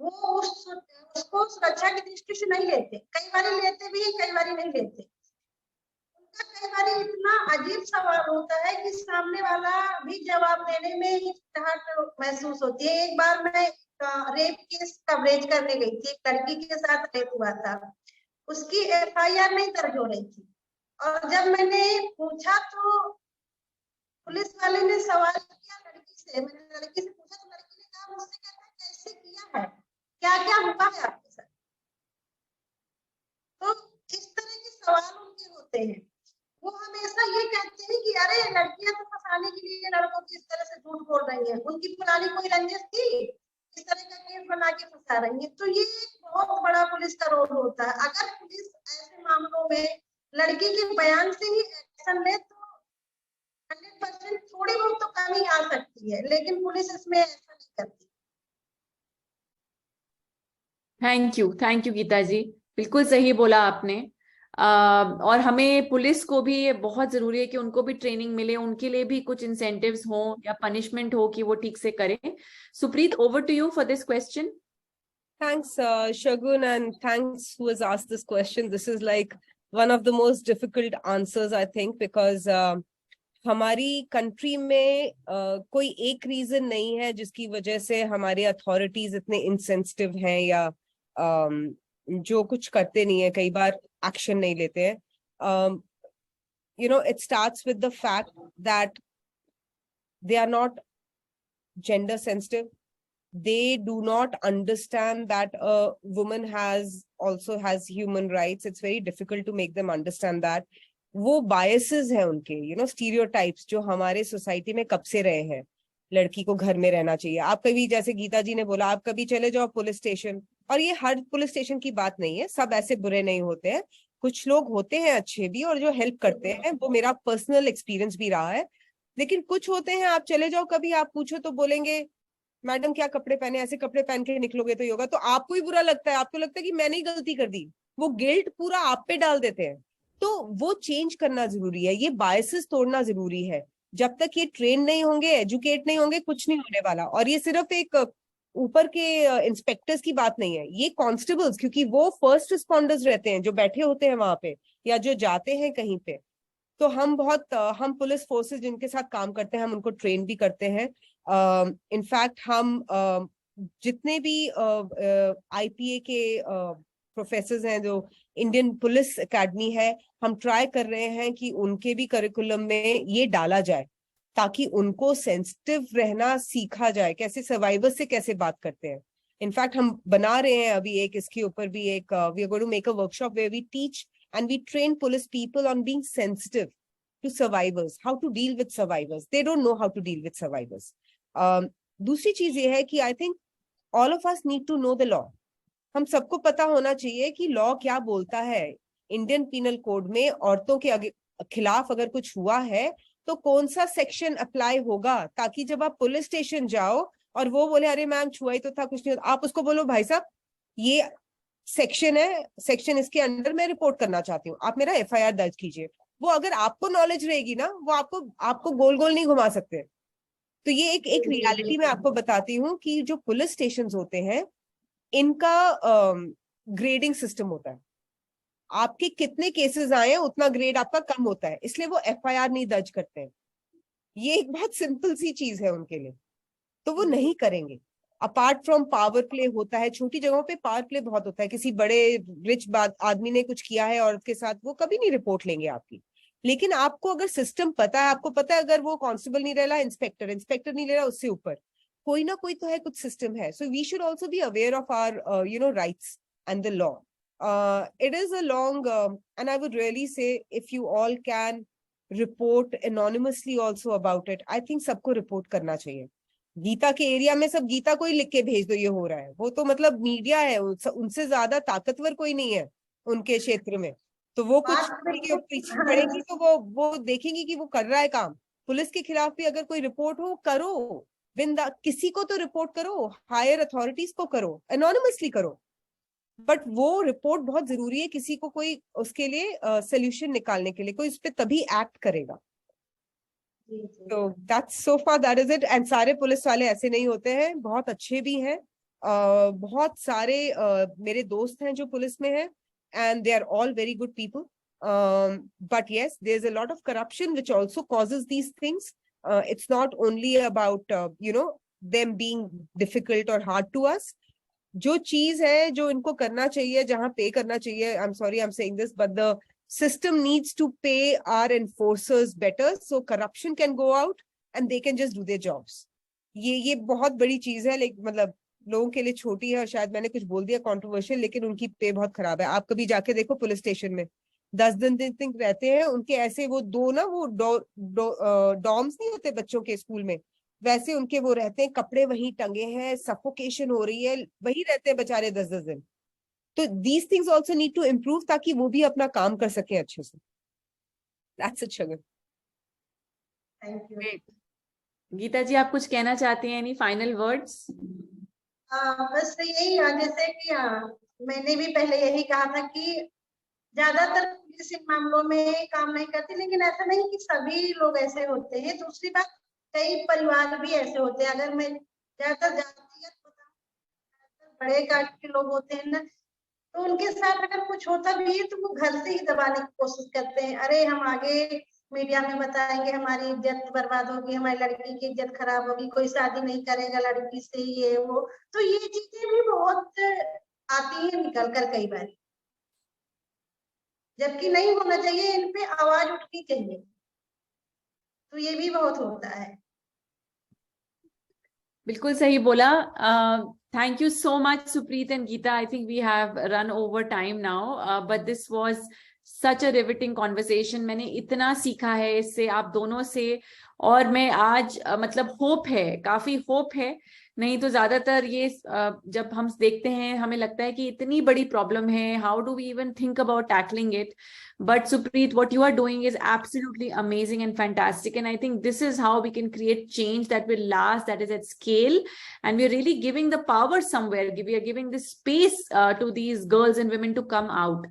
वो उसको सुरक्षा की दृष्टि से नहीं लेते, कई बारी लेते भी हैं, कई बारी नहीं लेते। उनका कई बारी इतना अजीब सवाल होता है कि सामने वाला भी जवाब देने में हिचकिचाहट महसूस होती है। एक बार मैं रेप केस कवरेज करने गई थी, एक लड़की के साथ रेप हुआ था, उसकी FIR नहीं दर्ज हो रही थी, और जब मैंने पूछा तो पुलिस वाले ने सवाल किया लड़की से, मैंने लड़की से पूछा तो लड़की ने कहा, मुझसे कहता है कैसे किया है, क्या क्या हुआ है आपके साथ। तो इस तरह के सवाल उनके होते हैं। वो हमेशा ये कहते हैं कि अरे लड़कियां तो फंसाने के लिए लड़कों की इस तरह से झूठ बोल रही हैं, उनकी पुरानी कोई रंजिश थी, इस तरह का केस बना के फंसा रही है। तो ये एक बहुत बड़ा पुलिस का रोल होता है। अगर पुलिस ऐसे मामलों में लड़की के बयान से ही एक्शन ले तो 100% थोड़ी बहुत तो कमी आ सकती है, लेकिन पुलिस इसमें ऐसा नहीं करती। थैंक यू गीता जी, बिल्कुल सही बोला आपने। और हमें पुलिस को भी ये बहुत जरूरी है कि उनको भी ट्रेनिंग मिले, उनके लिए भी कुछ इंसेंटिव्स हो या पनिशमेंट हो कि वो ठीक से करें। Supreet, over to you for this question. Thanks, Shagun, and thanks who has asked this question. This is like one of the most difficult answers, I think, because हमारी कंट्री में कोई एक रीजन नहीं है जिसकी वजह से हमारे अथॉरिटीज इतने इनसेंसिटिव हैं या जो कुछ करते नहीं है, कई बार एक्शन नहीं लेते हैं। It starts with the fact that they are not gender sensitive. They do not understand that a woman also has human rights. It's very difficult to make them understand that. वो biases हैं उनके, stereotypes जो हमारे society में कब से रहे हैं। लड़की को घर में रहना चाहिए। आप कभी, जैसे गीता जी ने बोला, आप कभी चले जाओ पुलिस स्टेशन, और ये हर पुलिस स्टेशन की बात नहीं है, सब ऐसे बुरे नहीं होते हैं, कुछ लोग होते हैं अच्छे भी और जो हेल्प करते हैं, वो मेरा पर्सनल एक्सपीरियंस भी रहा है। लेकिन कुछ होते हैं, आप चले जाओ कभी, आप पूछो तो बोलेंगे मैडम क्या कपड़े पहने, ऐसे कपड़े पहन के निकलोगे तो योगा, तो आपको ही बुरा लगता है, आपको लगता है कि मैंने ही गलती कर दी, वो गिल्ट पूरा आप पे डाल देते हैं। तो वो चेंज करना जरूरी है, ये बायसेस तोड़ना जरूरी है। जब तक ये ट्रेन नहीं होंगे, एजुकेट नहीं होंगे, कुछ नहीं होने वाला। और ये सिर्फ एक ऊपर के इंस्पेक्टर्स की बात नहीं है, ये कांस्टेबल्स, क्योंकि वो फर्स्ट रिस्पॉन्डर्स रहते हैं जो बैठे होते हैं वहां पे या जो जाते हैं कहीं पे। तो हम पुलिस फोर्सेस जिनके साथ काम करते हैं, हम उनको ट्रेन भी करते हैं। इनफैक्ट हम जितने भी IPA के प्रोफेसर्स हैं, जो इंडियन पुलिस एकेडमी है, हम ट्राई कर रहे हैं कि उनके भी करिकुलम में ये डाला जाए, ताकि उनको सेंसिटिव रहना सीखा जाए, कैसे सर्वाइवर्स से कैसे बात करते हैं। इनफैक्ट हम बना रहे हैं अभी एक, इसके ऊपर भी एक, we are going to make a workshop where we teach and we train police people on being sensitive to survivors, how to deal with survivors. They don't know how to deal with survivors. दूसरी चीज ये है कि I think all of us need to know the law. हम सबको पता होना चाहिए कि लॉ क्या बोलता है। इंडियन पीनल कोड में औरतों के खिलाफ अगर कुछ हुआ है तो कौन सा सेक्शन अप्लाई होगा, ताकि जब आप पुलिस स्टेशन जाओ और वो बोले अरे मैम छुआ ही तो था, कुछ नहीं होता, आप उसको बोलो भाई साहब ये सेक्शन है, सेक्शन इसके अंडर मैं रिपोर्ट करना चाहती हूँ, आप मेरा एफआईआर दर्ज कीजिए। वो अगर आपको नॉलेज रहेगी ना, वो आपको गोल गोल नहीं घुमा सकते। तो ये एक रियलिटी मैं आपको बताती हूँ कि जो पुलिस स्टेशन होते हैं इनका ग्रेडिंग सिस्टम होता है। आपके कितने केसेस आए हैं उतना ग्रेड आपका कम होता है, इसलिए वो एफआईआर नहीं दर्ज करते हैं। ये एक बहुत सिंपल सी चीज है उनके लिए, तो वो नहीं करेंगे। अपार्ट फ्रॉम पावर प्ले होता है, छोटी जगहों पे पावर प्ले बहुत होता है, किसी बड़े रिच आदमी ने कुछ किया है औरत के साथ, वो कभी नहीं रिपोर्ट लेंगे आपकी। लेकिन आपको अगर सिस्टम पता है, आपको पता है अगर वो कांस्टेबल नहीं ले रहा, इंस्पेक्टर नहीं ले रहा, उससे ऊपर कोई ना कोई तो है, कुछ सिस्टम है। So we should also be aware of our rights and the law. It is a long and I would really say if you all can report anonymously also about it, I think सबको report करना चाहिए। गीता के area में सब गीता को ही लिख के भेज दो ये हो रहा है, वो तो मतलब मीडिया है, उनसे ज्यादा ताकतवर कोई नहीं है उनके क्षेत्र में, तो वो कुछ पीछे पड़ेगी तो वो देखेंगी कि वो कर रहा है काम। पुलिस के खिलाफ भी अगर कोई रिपोर्ट हो, करो बिंदा, किसी को तो रिपोर्ट करो, हायर अथॉरिटीज को करो, एनोनिमसली करो, बट वो रिपोर्ट बहुत जरूरी है, किसी को कोई उसके लिए सोल्यूशन निकालने के लिए कोई उस पर तभी एक्ट करेगा। तो that's so far that is it. And सारे पुलिस वाले ऐसे नहीं होते हैं, बहुत अच्छे भी हैं, बहुत सारे मेरे दोस्त हैं जो पुलिस में हैं, and they are all very good people, but yes, there's a lot of corruption which also causes these things. It's not only about them being difficult or hard to us. जो चीज है जो इनको करना चाहिए, जहां पे करना चाहिए, I am sorry I am saying this, but the system needs to pay our enforcers better so corruption can go out and they can just do their jobs. ये बहुत बड़ी चीज है, मतलब लोगों के लिए छोटी है और शायद मैंने कुछ बोल दिया कंट्रोवर्शियल, लेकिन उनकी पे बहुत खराब है। आप कभी जाके देखो पुलिस स्टेशन में 10 दिन तक रहते हैं उनके, ऐसे वो डॉर्म्स नहीं होते बच्चों के स्कूल में, वैसे उनके वो रहते हैं, कपड़े वहीं टंगे हैं, सफोकेशन हो रही है, वही रहते हैं बेचारे 10-10 दिन। तो these things also need to improve ताकि वो भी अपना काम कर सके अच्छे से। That's it, Shagun. Thank you. Great. Gita जी, आप कुछ कहना चाहते हैं? Any final words? बस यही, जैसे कि मैंने भी पहले यही कहा था कि ज्यादातर पुलिस इन मामलों में काम नहीं करती, लेकिन ऐसा नहीं कि सभी लोग ऐसे होते हैं। दूसरी बात, कई परिवार भी ऐसे होते हैं। अगर मैं ज्यादातर जातिगत बताऊं, बड़े कास्ट के लोग होते हैं ना, तो उनके साथ अगर कुछ होता भी है तो वो घर से ही दबाने की कोशिश करते हैं। अरे हम आगे मीडिया में बताएंगे, हमारी इज्जत बर्बाद होगी, हमारी लड़की की इज्जत खराब होगी, कोई शादी नहीं करेगा लड़की से, ये वो। तो ये चीजें भी बहुत आती है निकल कर कई बार, जबकि नहीं होना चाहिए, इन पे आवाज उठनी चाहिए। तो ये भी बहुत होता है। बिल्कुल सही बोला। Thank you so much, Supreet and Geeta. I think we have run over time now, but this was such a riveting conversation. मैंने इतना सीखा है इससे, आप दोनों से, और मैं आज मतलब होप है, काफी होप है। नहीं तो ज्यादातर ये जब हम देखते हैं हमें लगता है कि इतनी बड़ी प्रॉब्लम है, how do we even think about tackling it. But Supreet, what you are doing is absolutely amazing and fantastic. And I think this is how we can create change that will last, that is at scale. And we're really giving the power somewhere. We are giving the space to these girls and women to come out.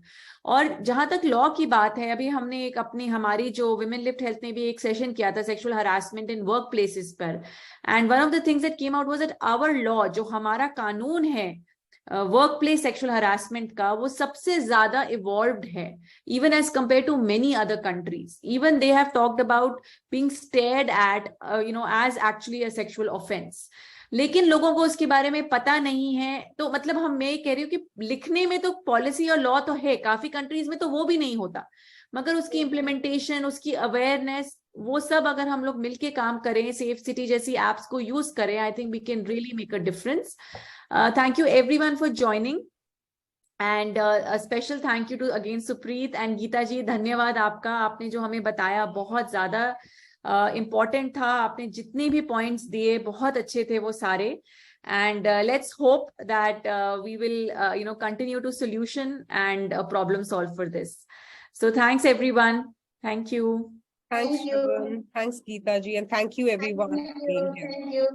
और जहां तक law की बात है, अभी हमने हमारी जो विमेन लिफ्ट हेल्थ ने भी एक सेशन किया था sexual harassment in workplaces पर। And one of the things that came out was that our law, जो हमारा कानून है वर्क प्लेस सेक्सुअल हरासमेंट का, वो सबसे ज्यादा इवॉल्व्ड है even as compared to many other countries. Even they have talked about being stared at as actually a sexual offense. लेकिन लोगों को उसके बारे में पता नहीं है। तो मतलब मैं कह रही हूँ कि लिखने में तो पॉलिसी और लॉ तो है, काफी कंट्रीज में तो वो भी नहीं होता, मगर उसकी इम्प्लीमेंटेशन, उसकी अवेयरनेस, वो सब अगर हम लोग मिलके काम करें, सेफ सिटी जैसी एप्स को यूज करें, I think we can really make a difference. Thank you everyone for joining, and special thank you to again Supreet and Geeta ji. धन्यवाद आपका, आपने जो हमें बताया बहुत ज्यादा इम्पोर्टेंट था. आपने जितने भी पॉइंट्स दिए बहुत अच्छे थे वो सारे. And let's hope that we will continue to solution and problem solve for this. So thanks everyone. Thank you. Thanks, Thank you. Shagun. Thanks, Geeta ji, and thank you everyone for being here. Thank you.